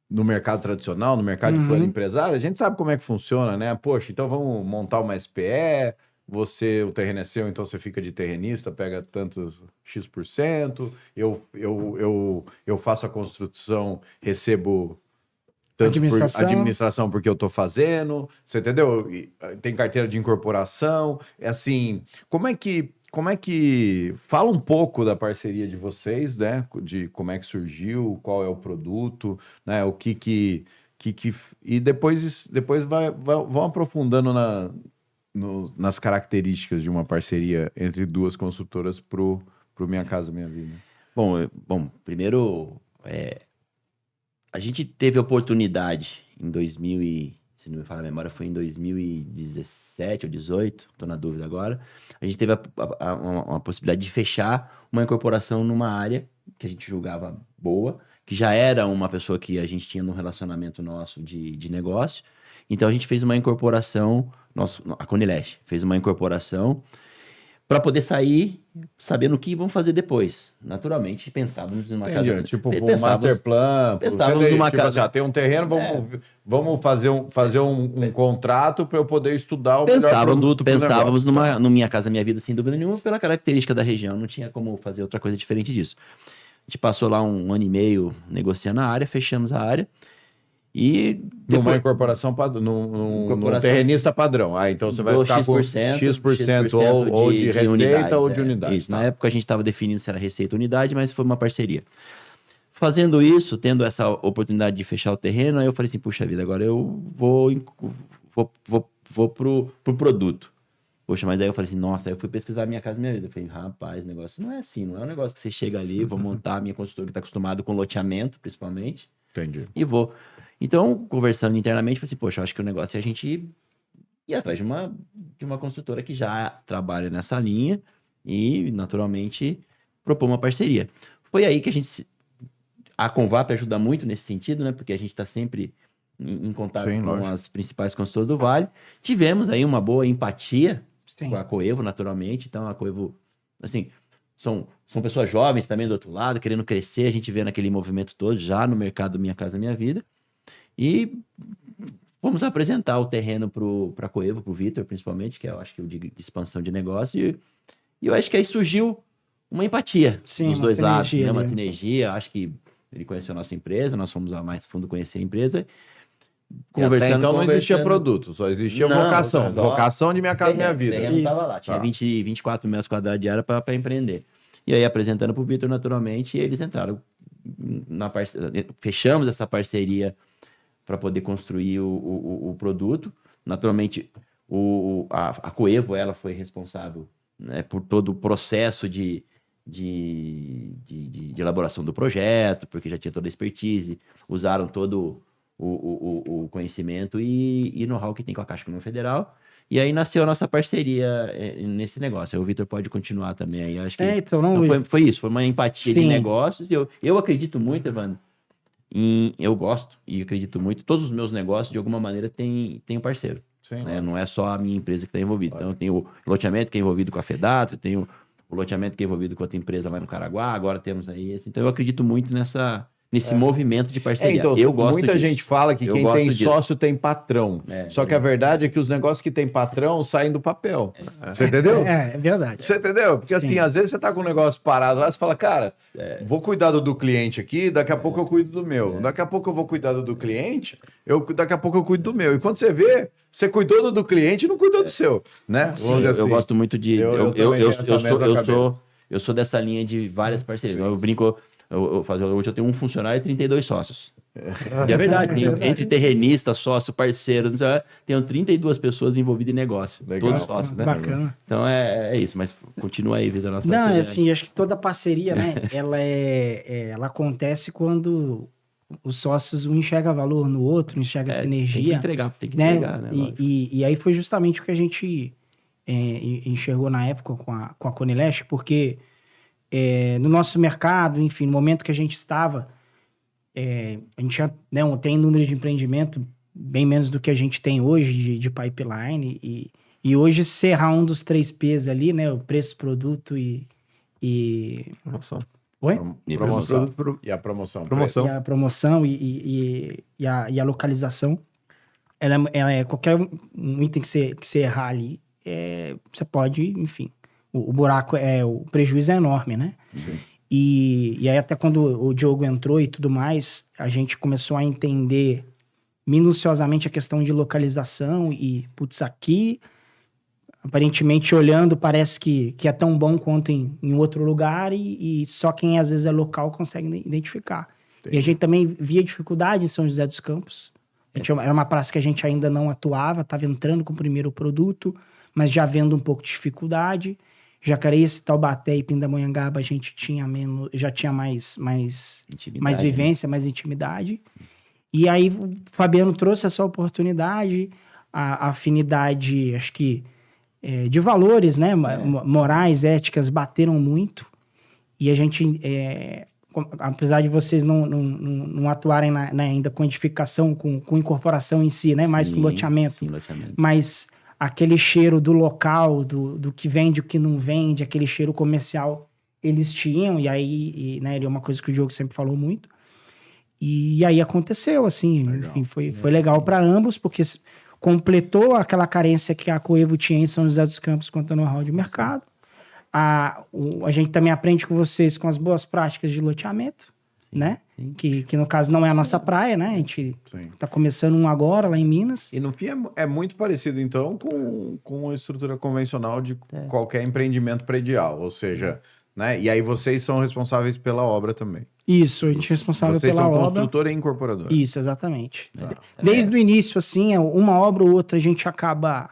A: no mercado tradicional, no mercado de plano empresário, a gente sabe como é que funciona, né? Poxa, então vamos montar uma SPE, o terreno é seu, então você fica de terrenista, pega tantos X%, eu faço a construção, recebo tanto por administração porque eu tô fazendo, você entendeu? Tem carteira de incorporação, é assim, como é que fala um pouco da parceria de vocês, né? De como é que surgiu, qual é o produto, né? O que e depois vão aprofundando nas características de uma parceria entre duas construtoras pro Minha Casa Minha Vida.
B: Bom, primeiro, a gente teve oportunidade em 2000 se não me falha a memória, foi em 2017 ou 2018, estou na dúvida agora. A gente teve uma possibilidade de fechar uma incorporação numa área que a gente julgava boa, que já era uma pessoa que a gente tinha no relacionamento nosso de negócio. Então a gente fez uma incorporação, a Conileste fez uma incorporação para poder sair sabendo o que vão fazer depois. Naturalmente, pensávamos numa casa...
A: Tipo, um master plan.
B: Pensávamos numa
A: tipo
B: casa...
A: Assim, tem um terreno, vamos fazer um contrato para eu poder estudar o melhor produto.
B: Pensávamos no Minha Casa Minha Vida, sem dúvida nenhuma, pela característica da região. Não tinha como fazer outra coisa diferente disso. A gente passou lá um ano e meio negociando a área, fechamos a área. E depois,
A: numa incorporação num terrenista padrão. Então você vai ficar com X% ou de receita unidade, ou de unidade.
B: Isso. Na época a gente estava definindo se era receita ou unidade, mas foi uma parceria. Fazendo isso, tendo essa oportunidade de fechar o terreno, aí eu falei assim, puxa vida, agora eu vou pro produto. Poxa, mas aí eu falei assim, nossa, aí eu fui pesquisar Minha Casa Minha Vida. Eu falei, rapaz, o negócio não é assim, não é um negócio que você chega ali, vou montar a minha construtora que está acostumado com loteamento, principalmente.
A: Entendi.
B: E vou... Então, conversando internamente, falei assim, poxa, eu acho que o negócio é a gente ir atrás de uma construtora que já trabalha nessa linha e, naturalmente, propor uma parceria. Foi aí que a Convap ajuda muito nesse sentido, né? Porque a gente está sempre em contato com as principais construtoras do Vale. Tivemos aí uma boa empatia com a Coevo, naturalmente. Então, a Coevo, assim... São pessoas jovens também do outro lado, querendo crescer. A gente vê naquele movimento todo, já no mercado Minha Casa Minha Vida. E vamos apresentar o terreno para a Coevo, para o Vitor, principalmente, que eu acho que é o de expansão de negócio. E eu acho que aí surgiu uma empatia dos dois lados, né? Uma sinergia. Acho que ele conheceu a nossa empresa, nós fomos a mais fundo conhecer a empresa.
A: Conversando, então não existia produto, só existia vocação. Vocação de Minha Casa Minha Vida.
B: O terreno estava lá, tinha 24 metros quadrados de área para empreender. E aí, apresentando para o Vitor, naturalmente, eles entraram fechamos essa parceria para poder construir o produto. Naturalmente, a Coevo, ela foi responsável, né, por todo o processo de elaboração do projeto, porque já tinha toda a expertise, usaram todo o conhecimento e know-how que tem com a Caixa Econômica Federal. E aí nasceu a nossa parceria nesse negócio. Aí o Vitor pode continuar também. Aí acho que então foi isso, foi uma empatia de negócios. Eu acredito muito, Evandro, eu gosto e acredito muito. Todos os meus negócios, de alguma maneira, tem um parceiro. Né? Não é só a minha empresa que está envolvida. Então, eu tenho o loteamento que é envolvido com a FEDAT, eu tenho o loteamento que é envolvido com outra empresa lá no Caraguá, agora temos aí esse. Então, eu acredito muito nesse movimento de parceria.
A: Então,
B: eu gosto
A: muita gente fala que quem tem sócio tem patrão. Só que a verdade é que os negócios que tem patrão saem do papel. Você entendeu?
C: É verdade.
A: Você entendeu? Porque assim, às vezes você tá com um negócio parado lá, você fala, cara, vou cuidar do cliente aqui, daqui a pouco eu cuido do meu. Daqui a pouco eu vou cuidar do cliente, daqui a pouco eu cuido do meu. E quando você vê, você cuidou do cliente e não cuidou do seu, né?
B: Eu gosto muito de... Eu sou dessa linha de várias parcerias. Eu brinco... Hoje eu tenho um funcionário e 32 sócios. E é verdade, entre terrenista, sócio, parceiro, tenho 32 pessoas envolvidas em negócio.
A: Legal.
B: Todos sócios, né?
C: Bacana.
B: Então é isso, mas continua aí, Vitor, a nossa
C: parceria. Não, assim, acho que toda parceria, né, ela acontece quando os sócios, um enxerga valor no outro, enxerga sinergia.
B: Tem que entregar, né?
C: E aí foi justamente o que a gente enxergou na época com a Conileste, porque... no nosso mercado, enfim, no momento que a gente estava, a gente já tem números de empreendimento bem menos do que a gente tem hoje de pipeline, e hoje serrar um dos 3 P's ali, né, o preço, produto e
D: promoção.
C: Oi?
A: Promoção. E a promoção.
C: E a promoção e a localização, ela é qualquer um item que você errar ali, você pode, enfim, o buraco, o prejuízo é enorme, né?
A: Sim.
C: E aí até quando o Diogo entrou e tudo mais, a gente começou a entender minuciosamente a questão de localização e, putz, aqui, aparentemente olhando, parece que é tão bom quanto em outro lugar e só quem às vezes é local consegue identificar. Entendi. E a gente também via dificuldade em São José dos Campos. Era uma praça que a gente ainda não atuava, estava entrando com o primeiro produto, mas já vendo um pouco de dificuldade. Jacareí, Taubaté e Pindamonhangaba a gente já tinha mais vivência, mais intimidade. E aí o Fabiano trouxe essa oportunidade, a afinidade, acho que, de valores, né? Morais, éticas, bateram muito. E a gente, apesar de vocês não atuarem ainda com edificação, com incorporação em si, né? Mais loteamento.
B: Sim, loteamento.
C: Mas aquele cheiro do local, do que vende, o que não vende, aquele cheiro comercial, eles tinham, e aí, né, é uma coisa que o Diogo sempre falou muito. E aí aconteceu, assim, legal. Enfim, foi legal para ambos, porque completou aquela carência que a Coevo tinha em São José dos Campos quanto ao know-how de mercado. A gente também aprende com vocês com as boas práticas de loteamento, sim, né? Sim. Que no caso não é a nossa praia, né? A gente está começando um agora lá em Minas.
A: E no fim é muito parecido, então, com a estrutura convencional de qualquer empreendimento predial, ou seja, né? E aí vocês são responsáveis pela obra também.
C: Isso, a gente é responsável pela obra. Vocês são
A: construtora e incorporadora.
C: Isso, exatamente. Desde o início, assim, uma obra ou outra a gente acaba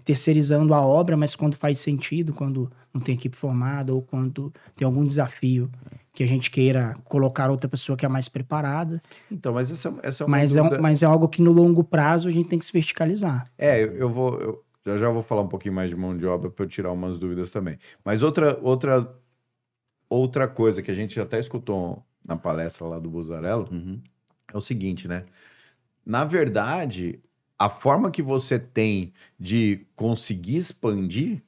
C: terceirizando a obra, mas quando faz sentido, quando não tem equipe formada ou quando tem algum desafio que a gente queira colocar outra pessoa que é mais preparada.
A: Então, mas essa é uma dúvida...
C: Mas é algo que no longo prazo a gente tem que se verticalizar.
A: Eu já vou falar um pouquinho mais de mão de obra para eu tirar umas dúvidas também. Mas outra coisa que a gente até escutou na palestra lá do Buzzarello é o seguinte, né? Na verdade, a forma que você tem de conseguir expandir,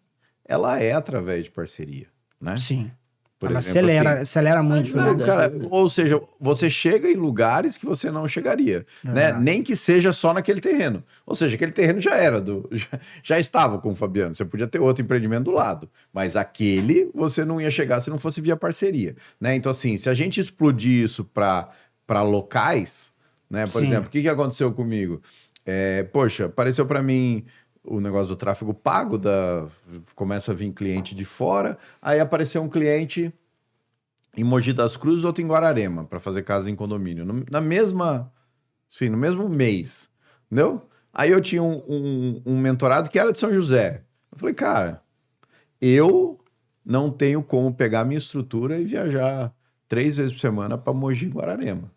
A: ela é através de parceria, né?
C: Sim.
A: Por
C: ela
A: exemplo,
C: acelera muito.
A: Não, cara, ou seja, você chega em lugares que você não chegaria, né? Nem que seja só naquele terreno. Ou seja, aquele terreno já estava com o Fabiano. Você podia ter outro empreendimento do lado, mas aquele você não ia chegar se não fosse via parceria, né? Então, assim, se a gente explodir isso para locais, né? Por exemplo, o que aconteceu comigo? Poxa, apareceu para mim o negócio do tráfego pago, começa a vir cliente de fora, aí apareceu um cliente em Mogi das Cruzes, outro em Guararema, para fazer casa em condomínio, no mesmo mês, entendeu? Aí eu tinha um mentorado que era de São José. Eu falei, cara, eu não tenho como pegar minha estrutura e viajar 3 vezes por semana para Mogi e Guararema.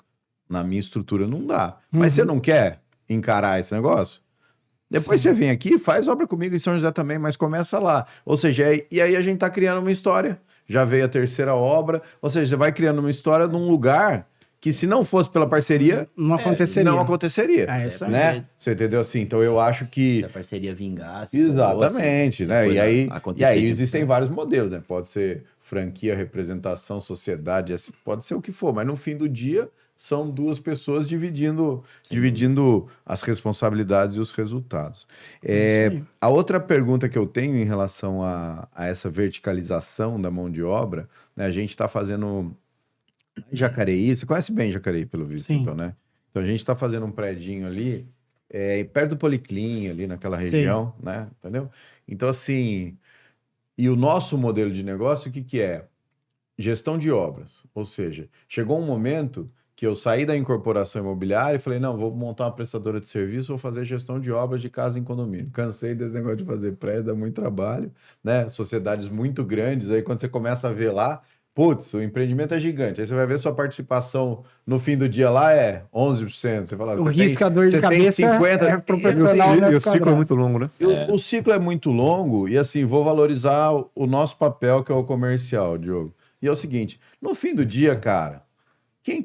A: Na minha estrutura não dá. Mas você não quer encarar esse negócio? Depois você vem aqui, faz obra comigo em São José também, mas começa lá. Ou seja, e aí a gente tá criando uma história. Já veio a terceira obra. Ou seja, você vai criando uma história num lugar que, se não fosse pela parceria,
C: não aconteceria.
A: É isso aí. Né? Você entendeu assim? Então eu acho que...
B: Se a parceria vingasse...
A: Exatamente, né? E aí existem vários modelos, né? Pode ser franquia, representação, sociedade, pode ser o que for, mas no fim do dia... São 2 pessoas dividindo as responsabilidades e os resultados. A outra pergunta que eu tenho em relação a essa verticalização da mão de obra, né, a gente está fazendo Jacareí, você conhece bem Jacareí, pelo visto, então, né? Então a gente está fazendo um predinho ali, perto do Policlin, ali naquela região, né? Entendeu? Então, assim, e o nosso modelo de negócio, o que é? Gestão de obras. Ou seja, chegou um momento... que eu saí da incorporação imobiliária e falei, não, vou montar uma prestadora de serviço, vou fazer gestão de obras de casa em condomínio. Cansei desse negócio de fazer prédio, dá muito trabalho, né? Sociedades muito grandes, aí quando você começa a ver lá, putz, o empreendimento é gigante. Aí você vai ver sua participação no fim do dia lá é 11%. Você fala,
C: o risco, a dor de cabeça
A: 50,
C: é proporcional.
D: E o ciclo é muito longo, né?
A: O ciclo é muito longo e assim, vou valorizar o nosso papel, que é o comercial, Diogo. E é o seguinte, no fim do dia, cara, quem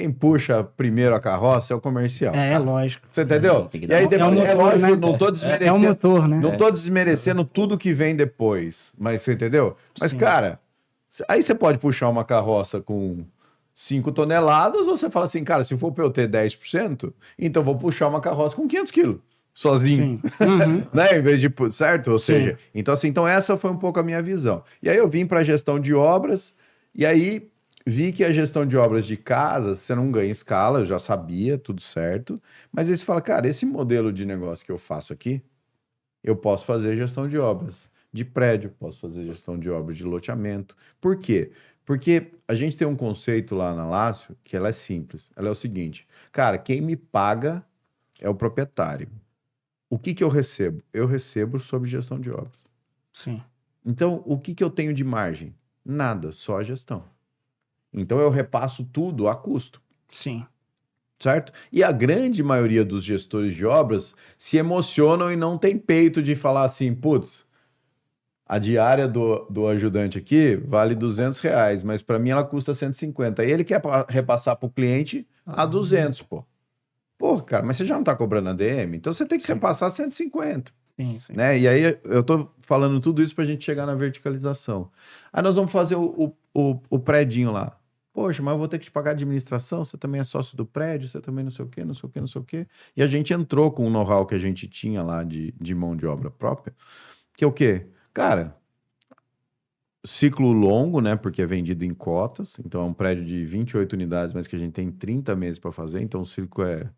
A: puxa primeiro a carroça é o comercial.
C: Lógico.
A: Você entendeu? E aí depois,
C: motor,
A: lógico,
C: né?
A: não tô desmerecendo.
C: É o motor, né?
A: Não tô desmerecendo tudo que vem depois. Mas você entendeu? Mas, cara, aí você pode puxar uma carroça com 5 toneladas, ou você fala assim, cara, se for para eu ter 10%, então vou puxar uma carroça com 500 quilos. sozinho, né? Em vez de, certo? Ou seja, então essa foi um pouco a minha visão. E aí eu vim para a gestão de obras, e aí vi que a gestão de obras de casas, você não ganha escala, eu já sabia, tudo certo, mas aí você fala, cara, esse modelo de negócio que eu faço aqui, eu posso fazer gestão de obras de prédio, posso fazer gestão de obras de loteamento. Por quê? Porque a gente tem um conceito lá na Lácio que ela é simples. Ela é o seguinte, cara, quem me paga é o proprietário. O que eu recebo? Eu recebo sob gestão de obras.
C: Sim.
A: Então, o que eu tenho de margem? Nada, só a gestão. Então, eu repasso tudo a custo.
C: Sim.
A: Certo? E a grande maioria dos gestores de obras se emocionam e não tem peito de falar assim, putz, a diária do ajudante aqui vale R$200, mas para mim ela custa 150. E ele quer repassar para o cliente a 200, pô. Pô, cara, mas você já não está cobrando a DM? Então você tem que repassar 150.
C: Sim.
A: Né? E aí eu tô falando tudo isso para a gente chegar na verticalização. Aí nós vamos fazer o prédinho lá. Poxa, mas eu vou ter que te pagar administração, você também é sócio do prédio, você também não sei o quê, não sei o quê, não sei o quê. E a gente entrou com o know-how que a gente tinha lá de mão de obra própria, que é o quê? Cara, ciclo longo, né? Porque é vendido em cotas, então é um prédio de 28 unidades, mas que a gente tem 30 meses para fazer, então o ciclo é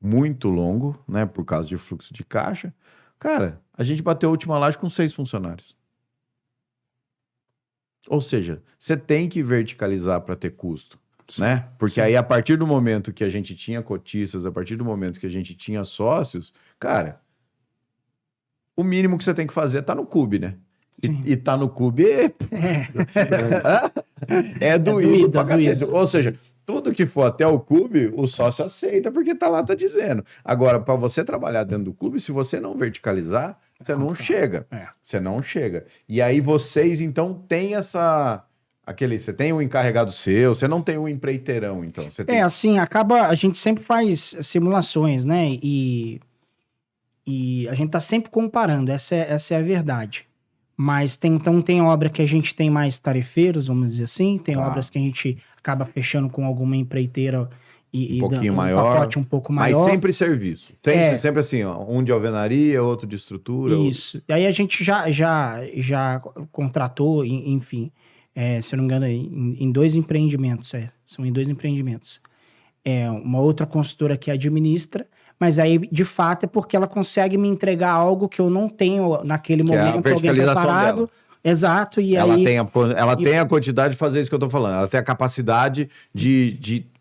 A: muito longo, né? Por causa de fluxo de caixa. Cara, a gente bateu a última laje com 6 funcionários. Ou seja, você tem que verticalizar para ter custo, né? Porque aí, a partir do momento que a gente tinha cotistas, a partir do momento que a gente tinha sócios, cara, o mínimo que você tem que fazer tá no CUB, né? E tá no CUB é doído pra cacete. Ou seja, tudo que for até o CUB, o sócio aceita, porque tá lá, tá dizendo. Agora, para você trabalhar dentro do CUB, se você não verticalizar, você não chega. Você não chega. E aí vocês, então, têm essa... Você tem um encarregado seu, você não tem um empreiteirão, então. Você tem...
C: assim, a gente sempre faz simulações, né? E a gente tá sempre comparando, essa é a verdade. Mas tem obra que a gente tem mais tarefeiros, vamos dizer assim, tem obras que a gente acaba fechando com alguma empreiteira e
A: um pouquinho
C: dando
A: maior,
C: pacote um pouco maior.
A: Mas sempre serviço. Sempre assim, ó, um de alvenaria, outro de estrutura.
C: Isso. E aí a gente já contratou, enfim, se eu não me engano, em 2 empreendimentos. São em 2 empreendimentos. Uma outra consultora que administra, mas aí, de fato, é porque ela consegue me entregar algo que eu não tenho naquele momento, alguém preparado. Dela. Exato, e
A: ela
C: aí...
A: tem a quantidade de fazer isso que eu tô falando. Ela tem a capacidade de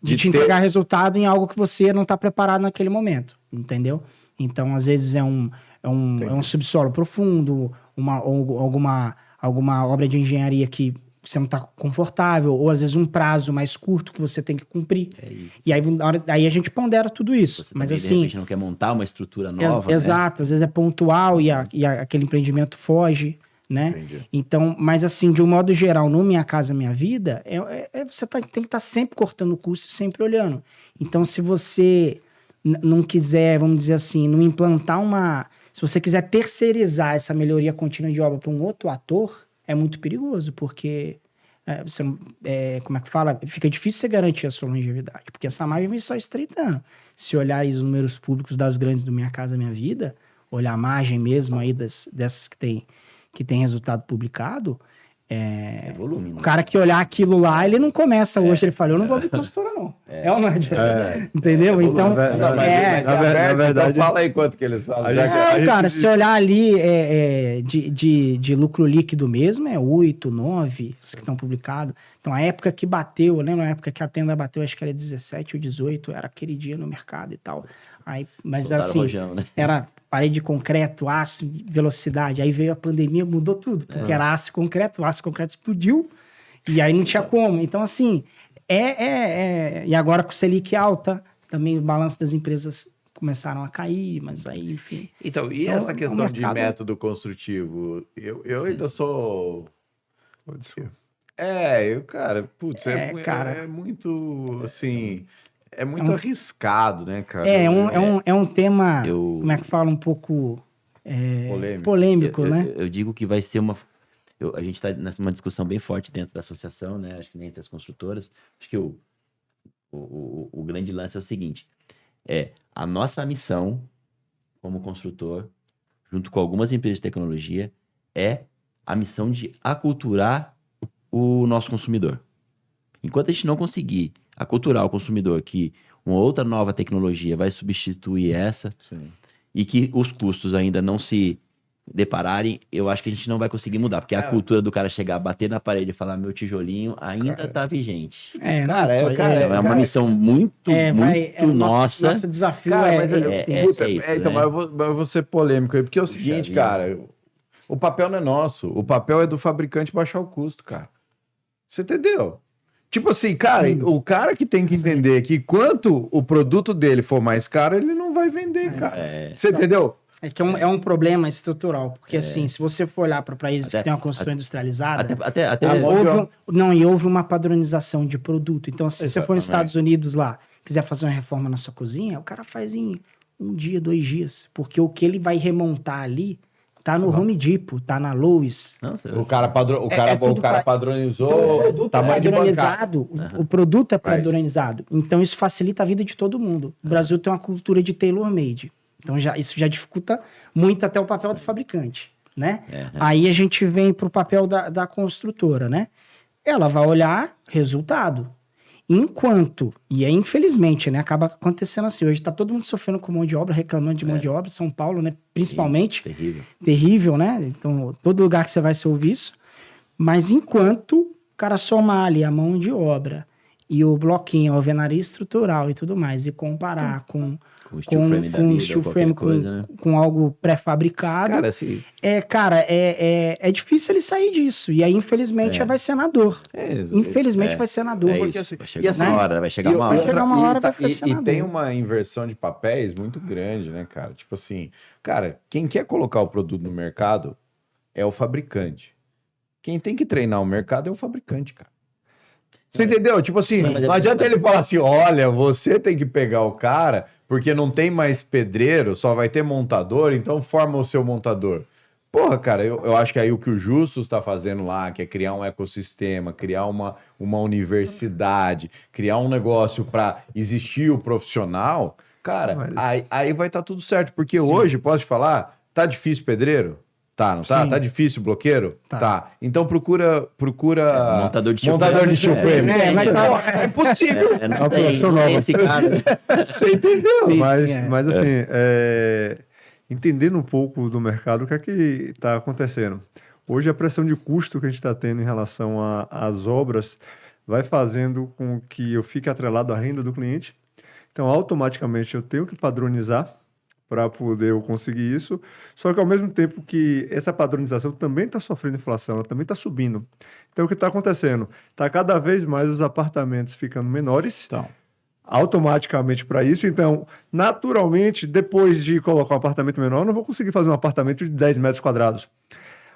C: te entregar resultado em algo que você não está preparado naquele momento, entendeu? Então, às vezes, é um subsolo profundo, alguma obra de engenharia que você não está confortável, ou às vezes um prazo mais curto que você tem que cumprir. E aí a gente pondera tudo isso.
B: Você
C: mas
B: também,
C: assim,
B: de repente, não quer montar uma estrutura nova,
C: exato, às vezes é pontual e aquele empreendimento foge, né?
A: Entendi.
C: Então, mas assim, de um modo geral, no Minha Casa Minha Vida, você tem que estar sempre cortando o custo, sempre olhando. Então, se você não quiser, vamos dizer assim, não implantar se você quiser terceirizar essa melhoria contínua de obra para um outro ator, é muito perigoso, porque como é que fala? Fica difícil você garantir a sua longevidade, porque essa margem vem só estreitando. Se olhar aí os números públicos das grandes do Minha Casa Minha Vida, olhar a margem mesmo aí dessas que tem resultado publicado,
B: volume, né?
C: O cara que olhar aquilo lá, ele não começa hoje, ele fala, eu não vou abrir consultora não. Ou não é? Entendeu? Então,
A: na verdade, então fala aí quanto que eles falam.
C: Cara, se olhar ali de lucro líquido mesmo, 8, 9, os que estão publicados. Então, a época que bateu, eu lembro a época que a tenda bateu, acho que era 17 ou 18, era aquele dia no mercado e tal. Aí, mas
B: soltaram
C: assim,
B: rojão, né?
C: Era parede de concreto, aço, velocidade. Aí veio a pandemia, mudou tudo, porque era aço e concreto, o aço e concreto explodiu, e aí não tinha como. Então, assim, e agora com o Selic alta, também o balanço das empresas começaram a cair, mas aí, enfim.
A: Então, e essa questão de método construtivo? Eu ainda sou... cara, putz, é muito, assim... É muito arriscado, né, cara?
C: É um tema, como é que fala, um pouco polêmico, né?
B: Eu digo que vai ser a gente está numa discussão bem forte dentro da associação, né? Acho que nem entre as construtoras. Acho que o grande lance é o seguinte: a nossa missão como construtor, junto com algumas empresas de tecnologia, é a missão de aculturar o nosso consumidor. Enquanto a gente não conseguir aculturar o consumidor que uma outra nova tecnologia vai substituir essa, sim, e que os custos ainda não se depararem, eu acho que a gente não vai conseguir mudar, porque a cultura do cara chegar, bater na parede e falar meu tijolinho ainda tá vigente.
C: É
B: uma missão muito nossa.
C: Nosso desafio
A: mas eu vou ser polêmico aí, porque é o seguinte, cara, o papel não é nosso, o papel é do fabricante baixar o custo, cara. Você entendeu? Tipo assim, cara, o cara que tem que entender que quanto o produto dele for mais caro, ele não vai vender, cara. Você entendeu?
C: É que é um problema estrutural, porque assim, se você for olhar para países que têm uma construção industrializada, houve uma padronização de produto. Então, se você for nos Estados Unidos lá, quiser fazer uma reforma na sua cozinha, o cara faz em 1 dia, 2 dias, porque o que ele vai remontar ali tá no Home Depot, tá na Lowe's.
A: O cara padronizou o tamanho de bancada.
C: O produto é padronizado. Então, isso facilita a vida de todo mundo. O Brasil tem uma cultura de tailor-made. Então, isso já dificulta muito até o papel do fabricante, né? Aí a gente vem para o papel da construtora, né? Ela vai olhar resultado. Enquanto, e aí infelizmente, né, acaba acontecendo assim, hoje está todo mundo sofrendo com mão de obra, reclamando de mão de obra, São Paulo, né, principalmente. Terrível, né? Então, todo lugar que você vai ouvir isso. Mas enquanto o cara somar ali a mão de obra e o bloquinho, a alvenaria estrutural e tudo mais, e comparar com steel frame, com algo pré-fabricado.
A: Cara, assim...
C: é difícil ele sair disso. E aí, infelizmente, vai ser na dor. Infelizmente, vai ser na dor.
B: Porque, assim, vai chegar uma hora. Vai chegar uma hora,
C: vai ser na dor.
A: E tem uma inversão de papéis muito grande, né, cara? Tipo assim, cara, quem quer colocar o produto no mercado é o fabricante. Quem tem que treinar o mercado é o fabricante, cara. Você entendeu? Tipo assim, não adianta ele falar assim, olha, você tem que pegar o cara, porque não tem mais pedreiro, só vai ter montador, então forma o seu montador. Porra, cara, eu acho que aí o que o Justus está fazendo lá, que é criar um ecossistema, criar uma universidade, criar um negócio para existir o profissional, cara, aí vai estar tudo certo. Porque hoje, posso te falar, tá difícil pedreiro? Tá, não tá? Sim. Tá difícil o bloqueiro? Tá. Então procura
B: montador de
A: steel frame. É impossível.
B: Não tem esse cara.
A: Você entendeu?
D: Sim, mas assim, entendendo um pouco do mercado, o que é que está acontecendo? Hoje a pressão de custo que a gente está tendo em relação às obras vai fazendo com que eu fique atrelado à renda do cliente. Então, automaticamente, eu tenho que padronizar para poder eu conseguir isso, só que ao mesmo tempo que essa padronização também está sofrendo inflação, ela também está subindo. Então, o que está acontecendo? Está cada vez mais os apartamentos ficando menores, automaticamente para isso. Então, naturalmente, depois de colocar um apartamento menor, eu não vou conseguir fazer um apartamento de 10 metros quadrados.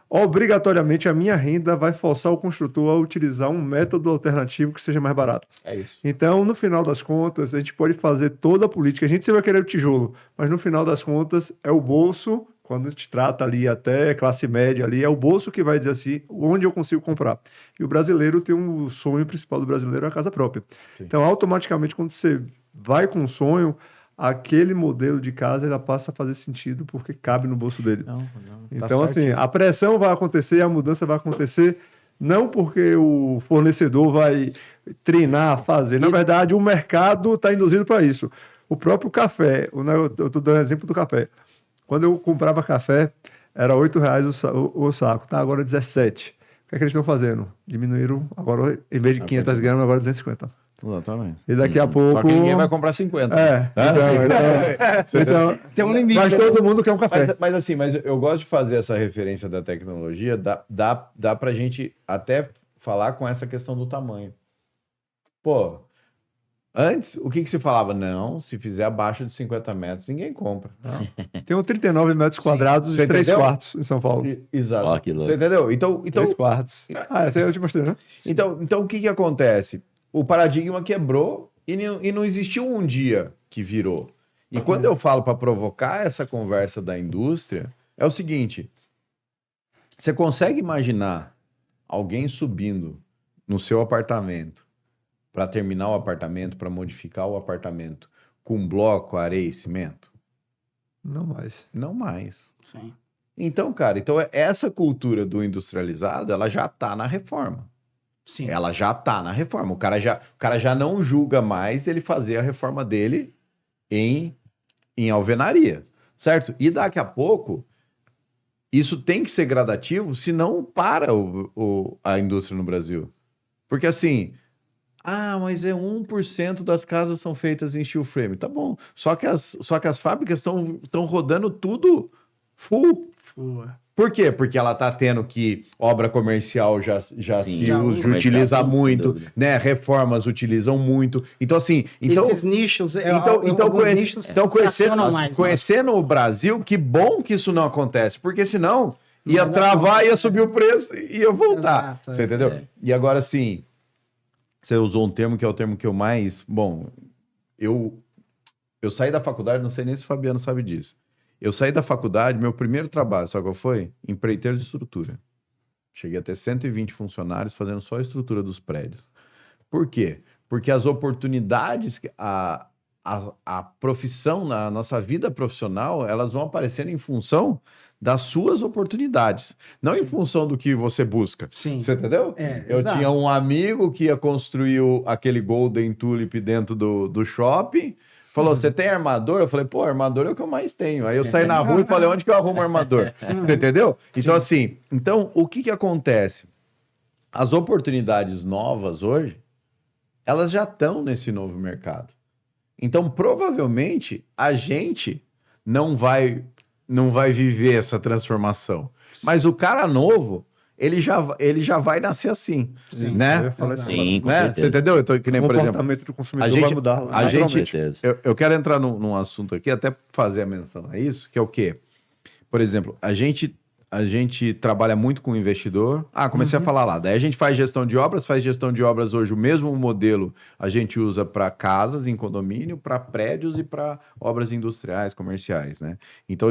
D: Obrigatoriamente, a minha renda vai forçar o construtor a utilizar um método alternativo que seja mais barato.
A: É isso.
D: Então, no final das contas, a gente pode fazer toda a política. A gente sempre vai querer o tijolo, mas no final das contas, é o bolso, quando a gente trata ali até classe média ali, é o bolso que vai dizer assim, onde eu consigo comprar. E o brasileiro tem o sonho principal do brasileiro, é a casa própria. Sim. Então, automaticamente, quando você vai com um sonho, aquele modelo de casa ela passa a fazer sentido porque cabe no bolso dele. Então, assim, a pressão vai acontecer, a mudança vai acontecer, não porque o fornecedor vai treinar, fazer. Na verdade, o mercado está induzido para isso. O próprio café, eu estou dando exemplo do café. Quando eu comprava café, era R$8 o saco, tá? Agora 17. O que é que eles estão fazendo? Diminuíram, agora, em vez de 500 gramas, agora 250.
A: Exatamente.
D: E daqui a pouco...
A: Só que ninguém vai comprar 50.
D: Então
C: tem um limite.
D: Mas todo mundo quer um café.
A: Mas eu gosto de fazer essa referência da tecnologia, dá pra gente até falar com essa questão do tamanho. Pô, antes, o que se falava? Não, se fizer abaixo de 50 metros, ninguém compra.
D: Tem 39 metros quadrados e 3 quartos em São Paulo.
A: Exato. Você entendeu? Então,
D: 3 quartos. Essa aí eu te mostrei, né?
A: Então o que acontece? O paradigma quebrou e não existiu um dia que virou. E quando eu falo para provocar essa conversa da indústria, é o seguinte: você consegue imaginar alguém subindo no seu apartamento para terminar o apartamento, para modificar o apartamento com bloco, areia e cimento?
D: Não mais.
A: Não mais.
C: Sim.
A: Então, cara, essa cultura do industrializado, ela já tá na reforma.
C: Sim.
A: Ela já tá na reforma. O cara já não julga mais ele fazer a reforma dele em alvenaria, certo? E daqui a pouco, isso tem que ser gradativo, senão para a indústria no Brasil. Porque assim, mas é 1% das casas são feitas em steel frame. Tá bom. Só que as fábricas estão rodando tudo full. Por quê? Porque ela tá tendo que obra comercial já utiliza muito, né? Reformas utilizam muito. Então, assim...
C: Esses nichos...
A: Conhecendo o Brasil, que bom que isso não acontece. Porque senão ia travar, ia subir o preço e ia voltar. Exato, você entendeu? É. E agora, assim... Você usou um termo que é o termo que eu mais... Bom, eu saí da faculdade, não sei nem se o Fabiano sabe disso. Eu saí da faculdade, meu primeiro trabalho, sabe qual foi? Empreiteiro de estrutura. Cheguei a ter 120 funcionários fazendo só a estrutura dos prédios. Por quê? Porque as oportunidades, a profissão, na nossa vida profissional, elas vão aparecendo em função das suas oportunidades, não em função do que você busca.
C: Sim.
A: Você entendeu? Eu tinha um amigo que ia construir aquele Golden Tulip dentro do shopping. Falou, você tem armador? Eu falei, pô, armador é o que eu mais tenho. Aí eu saí na rua e falei, onde que eu arrumo armador? Você entendeu? Então, assim, o que acontece? As oportunidades novas hoje, elas já estão nesse novo mercado. Então, provavelmente, a gente não vai viver essa transformação. Mas o cara novo... Ele já vai nascer assim, né?
B: Sim,
A: né? Você entendeu? Que nem,
D: o
A: por exemplo,
D: comportamento do consumidor vai mudar.
A: Eu quero entrar num assunto aqui, até fazer a menção a isso, que é o quê? Por exemplo, a gente trabalha muito com investidor. Comecei a falar lá. Daí a gente faz gestão de obras hoje, o mesmo modelo a gente usa para casas em condomínio, para prédios e para obras industriais, comerciais, né? Então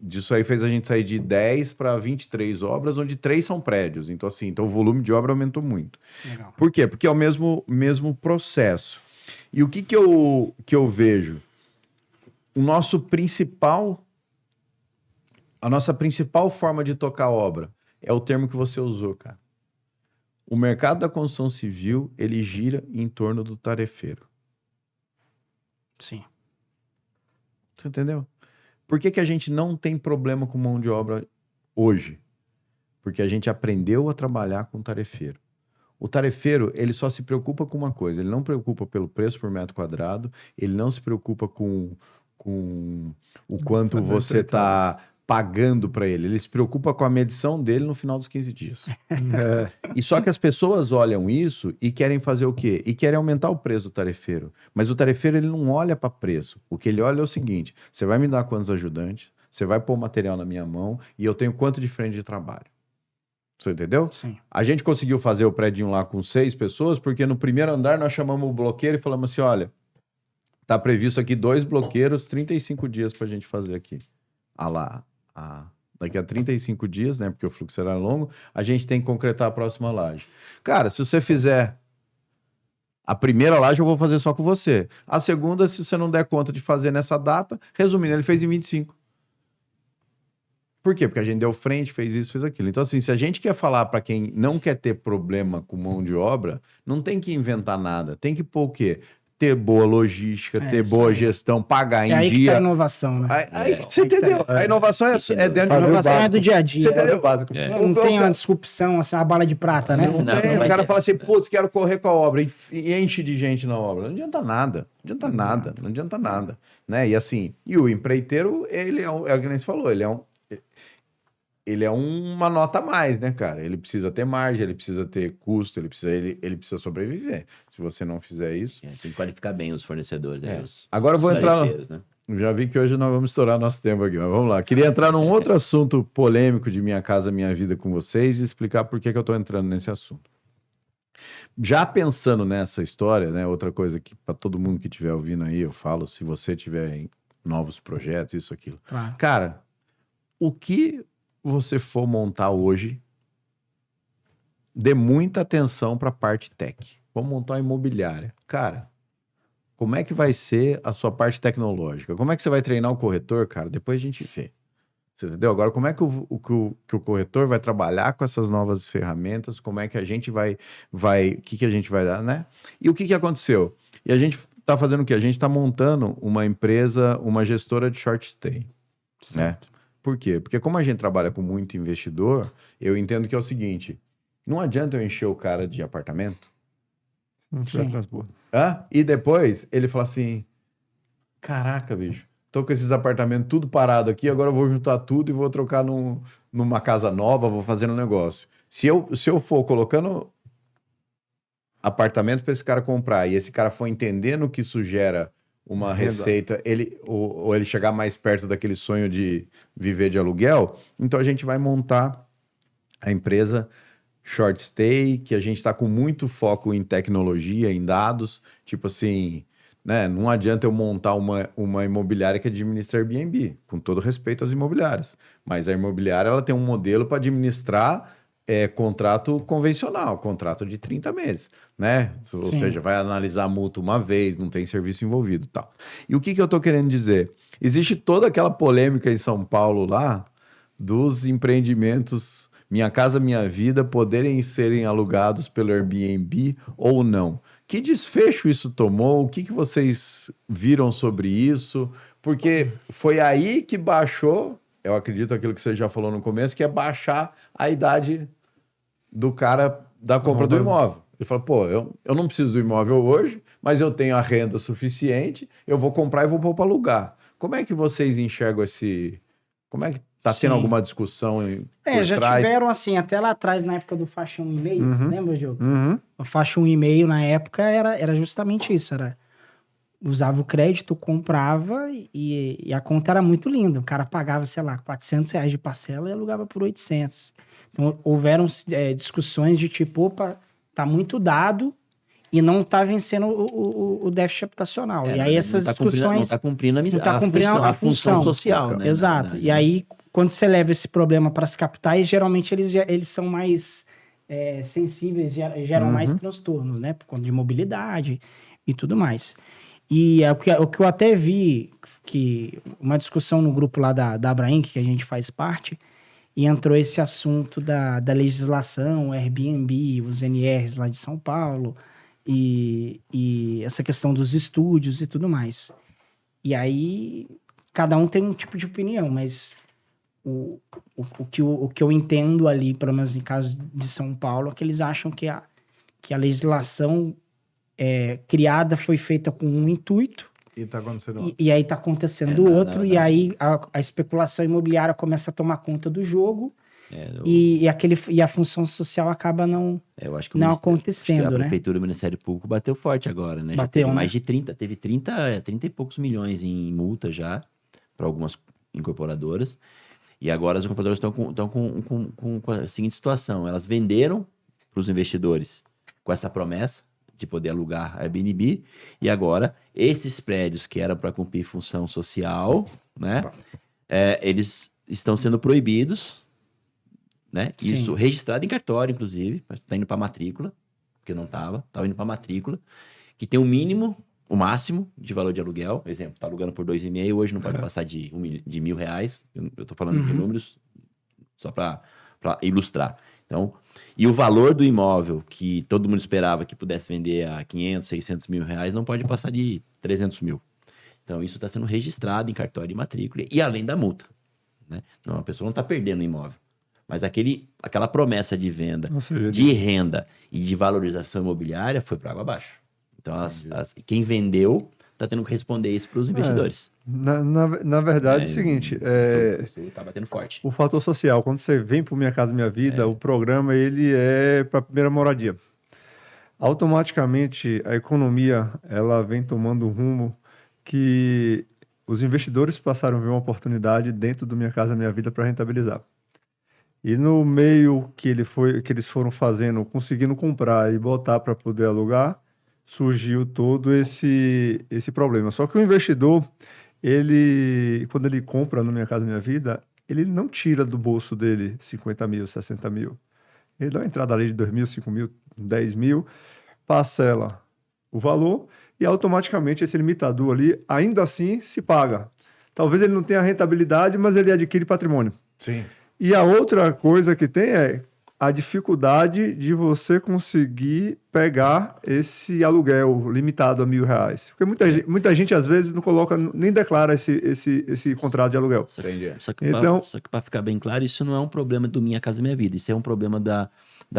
A: disso aí fez a gente sair de 10 para 23 obras, onde 3 são prédios. Então assim, o volume de obra aumentou muito.
C: Legal.
A: Por quê? Porque é o mesmo processo. E o que eu vejo? A nossa principal forma de tocar a obra é o termo que você usou, cara. O mercado da construção civil, ele gira em torno do tarefeiro.
C: Sim.
A: Você entendeu? Por que a gente não tem problema com mão de obra hoje? Porque a gente aprendeu a trabalhar com tarefeiro. O tarefeiro, ele só se preocupa com uma coisa, ele não preocupa pelo preço por metro quadrado, ele não se preocupa com o quanto você está pagando para ele. Ele se preocupa com a medição dele no final dos 15 dias. E só que as pessoas olham isso e querem fazer o quê? E querem aumentar o preço do tarefeiro. Mas o tarefeiro, ele não olha para preço. O que ele olha é o seguinte, você vai me dar quantos ajudantes, você vai pôr o material na minha mão e eu tenho quanto de frente de trabalho. Você entendeu?
C: Sim.
A: A gente conseguiu fazer o prédio lá com 6 pessoas, porque no primeiro andar nós chamamos o bloqueiro e falamos assim, olha, tá previsto aqui 2 bloqueiros, 35 dias pra gente fazer aqui. Daqui a 35 dias, né, porque o fluxo será longo, a gente tem que concretar a próxima laje. Cara, se você fizer a primeira laje, eu vou fazer só com você. A segunda, se você não der conta de fazer nessa data, resumindo, ele fez em 25. Por quê? Porque a gente deu frente, fez isso, fez aquilo. Então, assim, se a gente quer falar para quem não quer ter problema com mão de obra, não tem que inventar nada. Tem que pôr o quê? Ter boa logística, ter boa gestão, pagar em dia.
C: É aí que tá a inovação, né?
A: Você entendeu? A inovação é dentro da
C: inovação é do dia a dia.
A: Você entendeu?
C: Não tem uma disrupção, assim, uma bala de prata, né?
A: Não tem. O cara fala assim, putz, quero correr com a obra e enche de gente na obra. Não adianta nada. Não adianta nada. Né? E assim, o empreiteiro, ele é o que nem você falou, ele é uma nota a mais, né, cara? Ele precisa ter margem, ele precisa ter custo, ele precisa sobreviver. Se você não fizer isso...
B: tem que qualificar bem os fornecedores.
A: Agora eu vou entrar... Né? Já vi que hoje nós vamos estourar nosso tempo aqui, mas vamos lá. Queria entrar num outro assunto polêmico de Minha Casa Minha Vida com vocês e explicar por que eu estou entrando nesse assunto. Já pensando nessa história, né, outra coisa que para todo mundo que estiver ouvindo aí, eu falo, se você tiver novos projetos, isso, aquilo.
C: Claro.
A: Cara, o que você for montar hoje, dê muita atenção para a parte tech. Vamos montar uma imobiliária. Cara, como é que vai ser a sua parte tecnológica? Como é que você vai treinar o corretor, cara? Depois a gente vê. Você entendeu? Agora, como é que o corretor vai trabalhar com essas novas ferramentas? Como é que a gente vai o que a gente vai dar, né? E o que aconteceu? E a gente está fazendo o quê? A gente está montando uma empresa, uma gestora de short stay, certo? Né? Por quê? Porque como a gente trabalha com muito investidor, eu entendo que é o seguinte, não adianta eu encher o cara de apartamento.
D: Não tiver transbordo.
A: E depois ele fala assim, caraca, bicho, tô com esses apartamentos tudo parado aqui, agora eu vou juntar tudo e vou trocar numa casa nova, vou fazer um negócio. Se eu for colocando apartamento para esse cara comprar e esse cara for entendendo que isso gera uma receita, ou ele chegar mais perto daquele sonho de viver de aluguel, então a gente vai montar a empresa Short Stay, que a gente está com muito foco em tecnologia, em dados, tipo assim, né? Não adianta eu montar uma imobiliária que administra Airbnb, com todo respeito às imobiliárias, mas a imobiliária ela tem um modelo para administrar contrato convencional, contrato de 30 meses, né? Ou seja, vai analisar a multa uma vez, não tem serviço envolvido e tal. E o que eu tô querendo dizer? Existe toda aquela polêmica em São Paulo lá, dos empreendimentos Minha Casa Minha Vida poderem serem alugados pelo Airbnb ou não. Que desfecho isso tomou? O que vocês viram sobre isso? Porque foi aí que baixou, eu acredito aquilo que você já falou no começo, que é baixar a idade do cara da compra do imóvel. Ele fala, pô, eu não preciso do imóvel hoje, mas eu tenho a renda suficiente, eu vou comprar e vou pôr para alugar. Como é que vocês enxergam esse... Como é que tá tendo alguma discussão por
C: já
A: trás?
C: tiveram assim, até lá atrás, na época do Faixa 1,5, lembra, Diogo? O Faixa 1,5 na época era justamente isso, usava o crédito, comprava e a conta era muito linda. O cara pagava, sei lá, R$400 de parcela e alugava por 800. Então, houveram discussões de tipo, opa, tá muito dado e não tá vencendo o déficit habitacional. E aí essas discussões...
B: Não tá cumprindo a função social, né?
C: Exato. E aí, quando você leva esse problema para as capitais, geralmente eles são mais sensíveis, geram mais transtornos, né? Por conta de mobilidade e tudo mais. E o que eu até vi, que uma discussão no grupo lá da Abraim, que a gente faz parte, e entrou esse assunto da legislação, Airbnb, os NRs lá de São Paulo, e essa questão dos estúdios e tudo mais. E aí, cada um tem um tipo de opinião, mas o que eu entendo ali, pelo menos em caso de São Paulo, é que eles acham que a legislação criada foi feita com um intuito,
A: E tá acontecendo
C: e aí tá acontecendo outro, e aí a especulação imobiliária começa a tomar conta do jogo, e a função social acaba não acontecendo,
B: a
C: né?
B: Prefeitura e o Ministério Público bateu forte agora, né?
C: Bateu,
B: mais de 30, teve 30 e poucos milhões em multa já, para algumas incorporadoras, e agora as incorporadoras estão com a seguinte situação, elas venderam para os investidores com essa promessa de poder alugar Airbnb, e agora esses prédios que eram para cumprir função social, né, eles estão sendo proibidos, né, isso registrado em cartório, inclusive, está indo para matrícula, porque não estava indo para matrícula, que tem o máximo de valor de aluguel, por exemplo, está alugando por 2,5, hoje não pode passar de R$1.000, eu estou falando de números só para ilustrar. Então, e o valor do imóvel que todo mundo esperava que pudesse vender a 500, 600 mil reais não pode passar de 300 mil. Então, isso está sendo registrado em cartório de matrícula e além da multa, né? Então, a pessoa não está perdendo o imóvel, mas aquela promessa de venda, de renda e de valorização imobiliária foi para água abaixo. Então, quem vendeu está tendo que responder isso para os investidores.
D: Na verdade, é o seguinte...
B: Isso está batendo forte.
D: O fator social, quando você vem para o Minha Casa Minha Vida, o programa ele é para a primeira moradia. Automaticamente, a economia ela vem tomando um rumo que os investidores passaram a ver uma oportunidade dentro do Minha Casa Minha Vida para rentabilizar. E no meio que eles foram fazendo, conseguindo comprar e botar para poder alugar, surgiu todo esse problema. Só que o investidor, quando ele compra no Minha Casa Minha Vida, ele não tira do bolso dele 50 mil, 60 mil. Ele dá uma entrada ali de 2 mil, 5 mil, 10 mil, parcela o valor e automaticamente esse limitador ali, ainda assim, se paga. Talvez ele não tenha rentabilidade, mas ele adquire patrimônio.
A: Sim.
D: E a outra coisa que tem é a dificuldade de você conseguir pegar esse aluguel limitado a R$1.000. Porque muita gente, às vezes, não coloca, nem declara esse contrato de aluguel.
B: Só que para ficar bem claro, isso não é um problema do Minha Casa Minha Vida. Isso é um problema da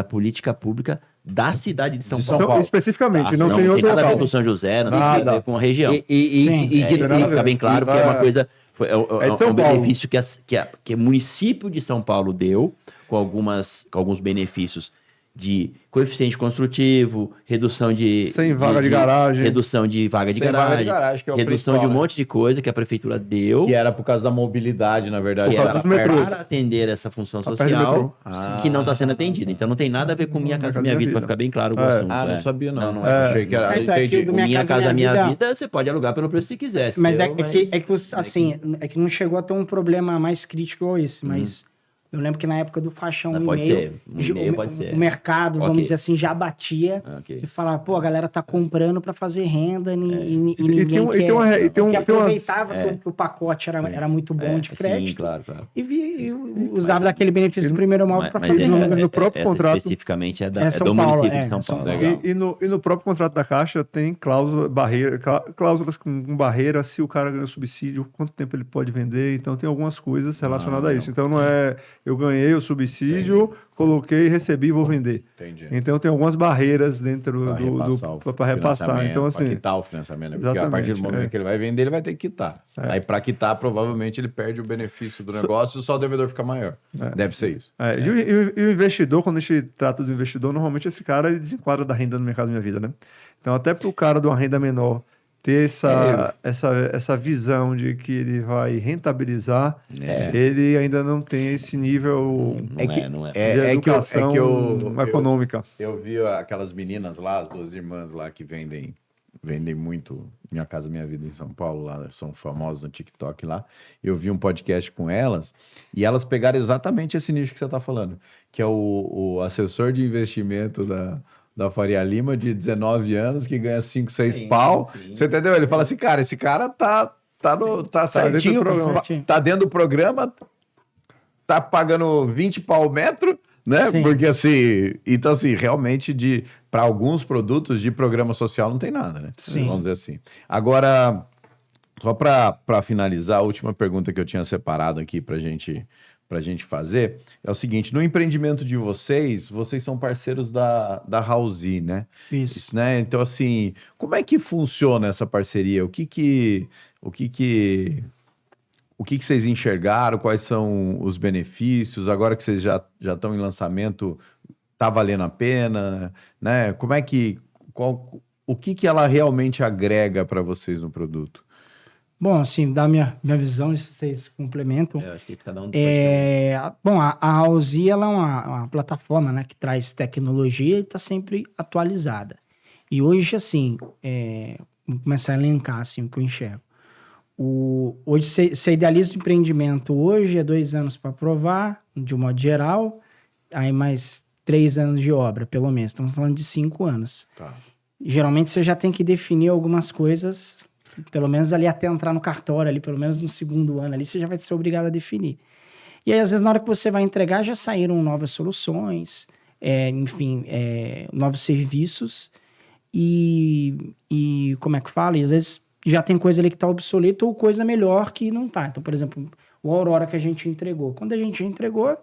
B: política pública da cidade de São Paulo.
D: Especificamente, não tem
B: outro nada a ver com São José, não tem nada a ver com a região. Fica bem claro que é uma coisa... É um benefício que o município de São Paulo deu, com alguns benefícios de coeficiente construtivo, redução de...
D: Sem vaga de garagem.
B: Redução de vaga de garagem,
A: que é o
B: redução de um monte de coisa que a prefeitura deu.
A: Que era por causa da mobilidade, na verdade.
B: Que era para atender essa função social que não está sendo atendida. Então não tem nada a ver com Minha Casa Minha Vida, para ficar bem claro o assunto.
A: Não sabia não.
B: Não
A: Achei que era...
B: Entendi. Minha Casa Minha Vida, você pode alugar pelo preço que quiser.
C: Mas é que não chegou a ter um problema mais crítico igual esse, mas... Eu lembro que na época do Faixão,
B: pode ser.
C: O mercado, vamos dizer assim, já batia e falava, pô, a galera tá comprando para fazer renda e ninguém aproveitava que o pacote era muito bom de crédito.
B: Sim, claro.
C: E usava daquele benefício do primeiro imóvel para fazer
D: no próprio contrato.
B: Especificamente é do município de São Paulo.
D: E no próprio contrato da Caixa tem cláusulas com barreira, se o cara ganha subsídio, quanto tempo ele pode vender. Então tem algumas coisas relacionadas a isso. Então não é... Eu ganhei o subsídio, coloquei, recebi e vou vender.
A: Entendi.
D: Então tem algumas barreiras dentro para repassar. Então, assim,
A: para quitar o financiamento. Né? Porque a partir do momento que ele vai vender, ele vai ter que quitar. Aí para quitar, provavelmente ele perde o benefício do negócio e só o devedor fica maior. Deve ser isso.
D: E o investidor, quando a gente trata do investidor, normalmente esse cara ele desenquadra da renda no Minha Casa Minha Vida, né? Então até para o cara de uma renda menor ter essa visão de que ele vai rentabilizar, ele ainda não tem esse nível de educação econômica.
A: Eu vi aquelas meninas lá, as duas irmãs lá que vendem muito Minha Casa Minha Vida em São Paulo, lá são famosas no TikTok lá. Eu vi um podcast com elas e elas pegaram exatamente esse nicho que você está falando, que é o assessor de investimento da Faria Lima, de 19 anos, que ganha 5, 6 pau. Sim. Você entendeu? Ele fala assim, cara, esse cara tá certinho, tá dentro do programa, tá pagando 20 pau o metro, né? Sim. Porque assim, então assim, realmente para alguns produtos de programa social não tem nada, né?
C: Sim.
A: Vamos dizer assim. Agora, só para finalizar, a última pergunta que eu tinha separado aqui pra gente fazer é o seguinte: no empreendimento de vocês são parceiros da Housee, né?
C: Isso.
A: Né? Então, assim, como é que funciona essa parceria? O que vocês enxergaram? Quais são os benefícios? Agora que vocês já estão em lançamento, tá valendo a pena? Né? O que ela realmente agrega para vocês no produto?
C: Bom, assim, da minha visão, se vocês complementam.
B: Eu acho que cada um
C: Bom, a Housee, ela é uma plataforma, né, que traz tecnologia e está sempre atualizada. E hoje, assim, vou começar a elencar assim, o que eu enxergo. Hoje, você idealiza o empreendimento hoje, 2 anos para aprovar, de um modo geral, aí mais 3 anos de obra, pelo menos. Estamos falando de 5 anos.
A: Tá.
C: Geralmente, você já tem que definir algumas coisas... Pelo menos ali até entrar no cartório, ali, pelo menos no 2º ano, ali você já vai ser obrigado a definir. E aí, às vezes, na hora que você vai entregar, já saíram novas soluções, novos serviços, e como é que fala? E às vezes já tem coisa ali que está obsoleta ou coisa melhor que não está. Então, por exemplo, o Aurora que a gente entregou. Quando a gente entregou,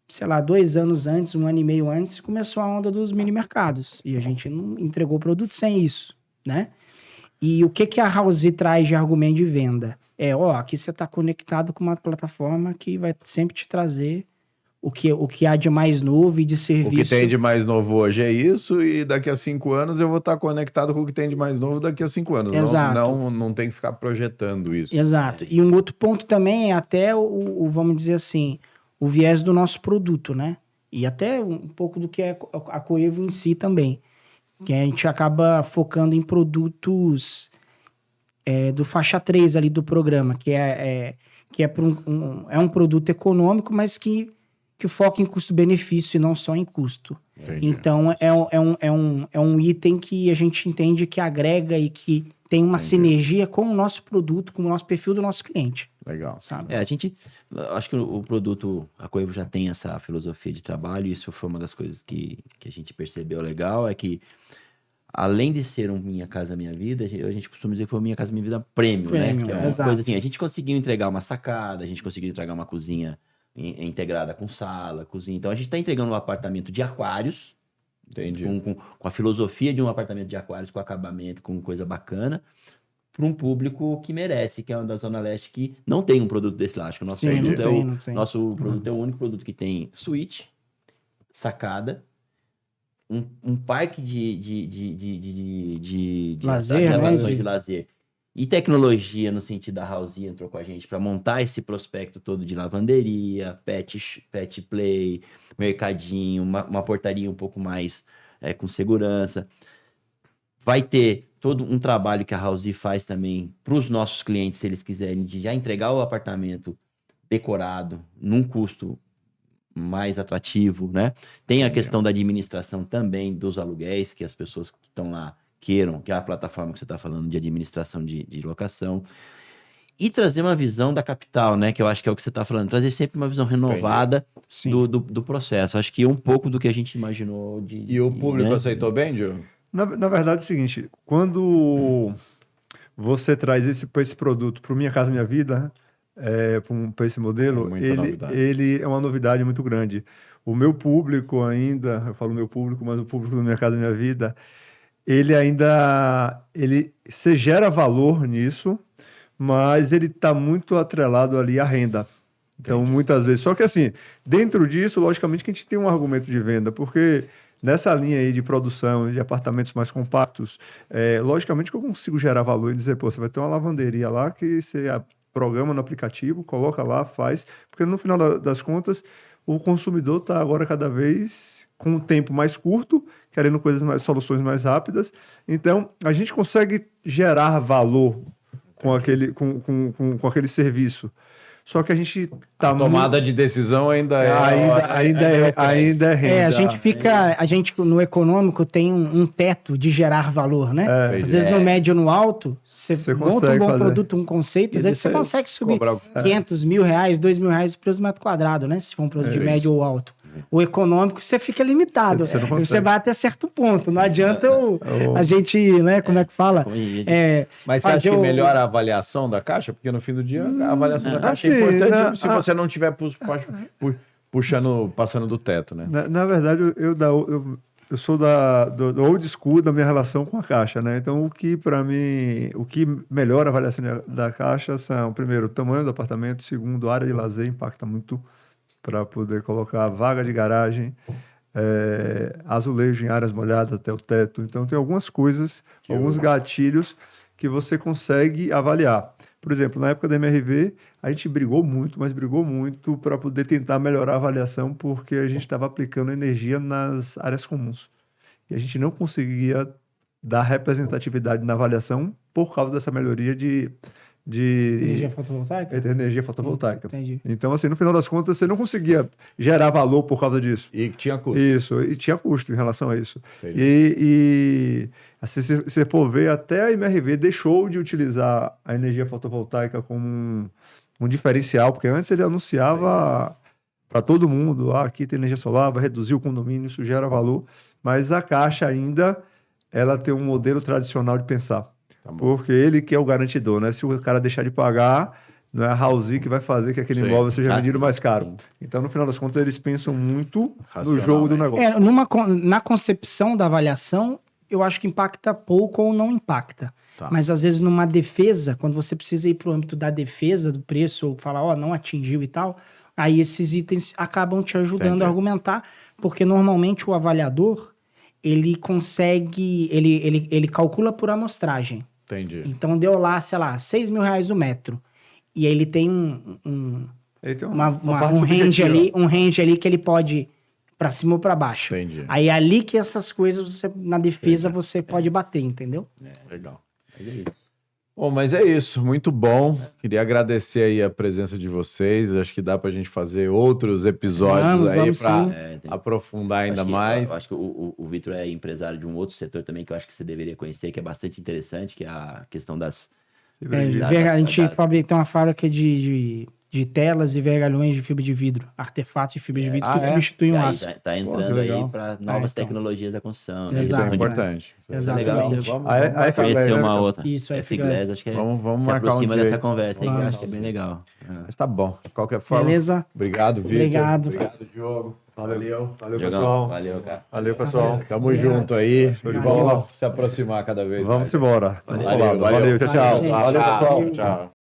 C: sei lá, 2 anos antes, 1 ano e meio antes, começou a onda dos mini mercados. E a gente não entregou o produto sem isso, né? E o que a Housee traz de argumento de venda? Aqui você está conectado com uma plataforma que vai sempre te trazer o que há de mais novo e de serviço.
A: O que tem de mais novo hoje é isso, e daqui a 5 anos eu vou estar conectado com o que tem de mais novo daqui a 5 anos.
C: Exato.
A: Não tem que ficar projetando isso.
C: Exato. E um outro ponto também é até vamos dizer assim, o viés do nosso produto, né? E até um pouco do que é a Coevo em si também. Que a gente acaba focando em produtos do faixa 3 ali do programa, que é um produto econômico, mas que que foca em custo-benefício e não só em custo.
A: Entendi.
C: Então, é um item que a gente entende que agrega e que tem uma sinergia com o nosso produto, com o nosso perfil do nosso cliente.
A: Legal.
C: Sabe?
B: Acho que o produto, a Coevo já tem essa filosofia de trabalho, e isso foi uma das coisas que a gente percebeu legal, é que além de ser um Minha Casa Minha Vida, a gente costuma dizer que foi um Minha Casa Minha Vida Premium, né? Que é uma coisa assim, a gente conseguiu entregar uma sacada, a gente conseguiu entregar uma cozinha integrada com sala, cozinha. Então a gente está entregando um apartamento de aquários,
A: entendi,
B: com a filosofia de um apartamento de aquários, com acabamento, com coisa bacana, para um público que merece, que é uma da Zona Leste que não tem um produto desse lá. Acho que o nosso nosso produto é o único produto que tem suíte, sacada, um parque de
C: lazer,
B: atrações de lazer. E tecnologia, no sentido da House entrou com a gente para montar esse prospecto todo de lavanderia, pet play, mercadinho, uma portaria um pouco mais com segurança. Vai ter todo um trabalho que a House faz também para os nossos clientes, se eles quiserem, de já entregar o apartamento decorado, num custo mais atrativo, né? Tem a questão da administração também dos aluguéis, que as pessoas que estão lá queiram, que é a plataforma que você está falando de administração de locação, e trazer uma visão da capital, né? Que eu acho que é o que você está falando, trazer sempre uma visão renovada do processo. Acho que é um pouco do que a gente imaginou.
A: E o público aceitou bem, Diogo?
D: Na verdade é o seguinte, quando você traz esse produto para o Minha Casa Minha Vida, para esse modelo, ele é uma novidade muito grande. O meu público ainda, eu falo meu público, mas o público do Minha Casa Minha Vida, você gera valor nisso, mas ele está muito atrelado ali à renda. Então, muitas vezes, só que assim, dentro disso, logicamente que a gente tem um argumento de venda, porque nessa linha aí de produção de apartamentos mais compactos, logicamente que eu consigo gerar valor e dizer, pô, você vai ter uma lavanderia lá que você programa no aplicativo, coloca lá, faz, porque no final das contas, o consumidor está agora cada vez com um tempo mais curto, querendo soluções mais rápidas. Então, a gente consegue gerar valor com aquele serviço. Só que a gente
A: tá... A tomada de decisão ainda é renda.
C: A gente no econômico tem um teto de gerar valor, né? Às vezes no médio ou no alto, você monta um bom produto, um conceito, às vezes você consegue subir 500 mil reais, 2 mil reais por metro quadrado, né? Se for um produto de médio ou alto. O econômico, você fica limitado. Você vai até certo ponto. Não adianta a gente, né? Como é que fala?
A: Mas você acha que melhora a avaliação da Caixa? Porque no fim do dia, a avaliação da Caixa é importante se você não estiver passando do teto, né?
D: Na verdade, eu sou do old school da minha relação com a Caixa, né? Então, para mim, o que melhora a avaliação da Caixa são, primeiro, o tamanho do apartamento, segundo, a área de lazer impacta muito para poder colocar vaga de garagem, azulejo em áreas molhadas até o teto. Então, tem algumas coisas, alguns gatilhos que você consegue avaliar. Por exemplo, na época da MRV, a gente brigou muito para poder tentar melhorar a avaliação, porque a gente estava aplicando energia nas áreas comuns. E a gente não conseguia dar representatividade na avaliação por causa dessa melhoria de
C: energia fotovoltaica?
D: Energia fotovoltaica.
C: Entendi.
D: Então, assim, no final das contas, você não conseguia gerar valor por causa disso.
A: E tinha custo.
D: Isso, e tinha custo em relação a isso. E assim, se você for ver, até a MRV deixou de utilizar a energia fotovoltaica como um diferencial, porque antes ele anunciava para todo mundo, aqui tem energia solar, vai reduzir o condomínio, isso gera valor, mas a Caixa ainda, ela tem um modelo tradicional de pensar. Porque ele que é o garantidor, né? Se o cara deixar de pagar, não é a House que vai fazer que aquele imóvel seja vendido mais caro. Então, no final das contas, eles pensam muito no jogo do negócio.
C: Na concepção da avaliação, eu acho que impacta pouco ou não impacta. Mas, às vezes, numa defesa, quando você precisa ir para o âmbito da defesa do preço, ou falar, não atingiu e tal, aí esses itens acabam te ajudando a argumentar, porque, normalmente, o avaliador, ele consegue, ele calcula por amostragem.
A: Entendi.
C: Então, deu lá, sei lá, 6 mil reais o metro. E aí ele tem um range ali que ele pode para cima ou para baixo.
A: Entendi.
C: Aí é ali que essas coisas, na defesa, você pode bater, entendeu?
A: Legal. Bom, mas é isso, muito bom. Queria agradecer aí a presença de vocês. Acho que dá para a gente fazer outros episódios aí para aprofundar ainda mais.
B: Eu acho que o Vitor é empresário de um outro setor também que eu acho que você deveria conhecer, que é bastante interessante, que é a questão das...
C: a gente tem uma fábrica de telas e vergalhões de fibra de vidro, artefatos de fibra de vidro que substituem o aço.
B: Tá entrando aí para novas tecnologias da construção.
A: Isso é importante.
C: Exatamente.
B: Vamos conhecer uma outra.
C: Isso,
B: é F-Glass, acho que
A: vamos
B: se
A: marcar
B: aproxima
A: dia
B: dessa conversa aí, que eu acho que é bem legal.
A: Mas tá bom. De qualquer forma.
C: Beleza?
A: Obrigado, Vitor.
C: Obrigado,
A: Diogo.
D: Valeu,
B: Diogão,
D: pessoal.
B: Valeu, cara.
D: Valeu, pessoal.
A: Tamo junto aí. Vamos se aproximar cada vez mais.
D: Vamos embora.
A: Valeu.
D: Tchau.
C: Valeu,
A: Valeu, pessoal. Tchau.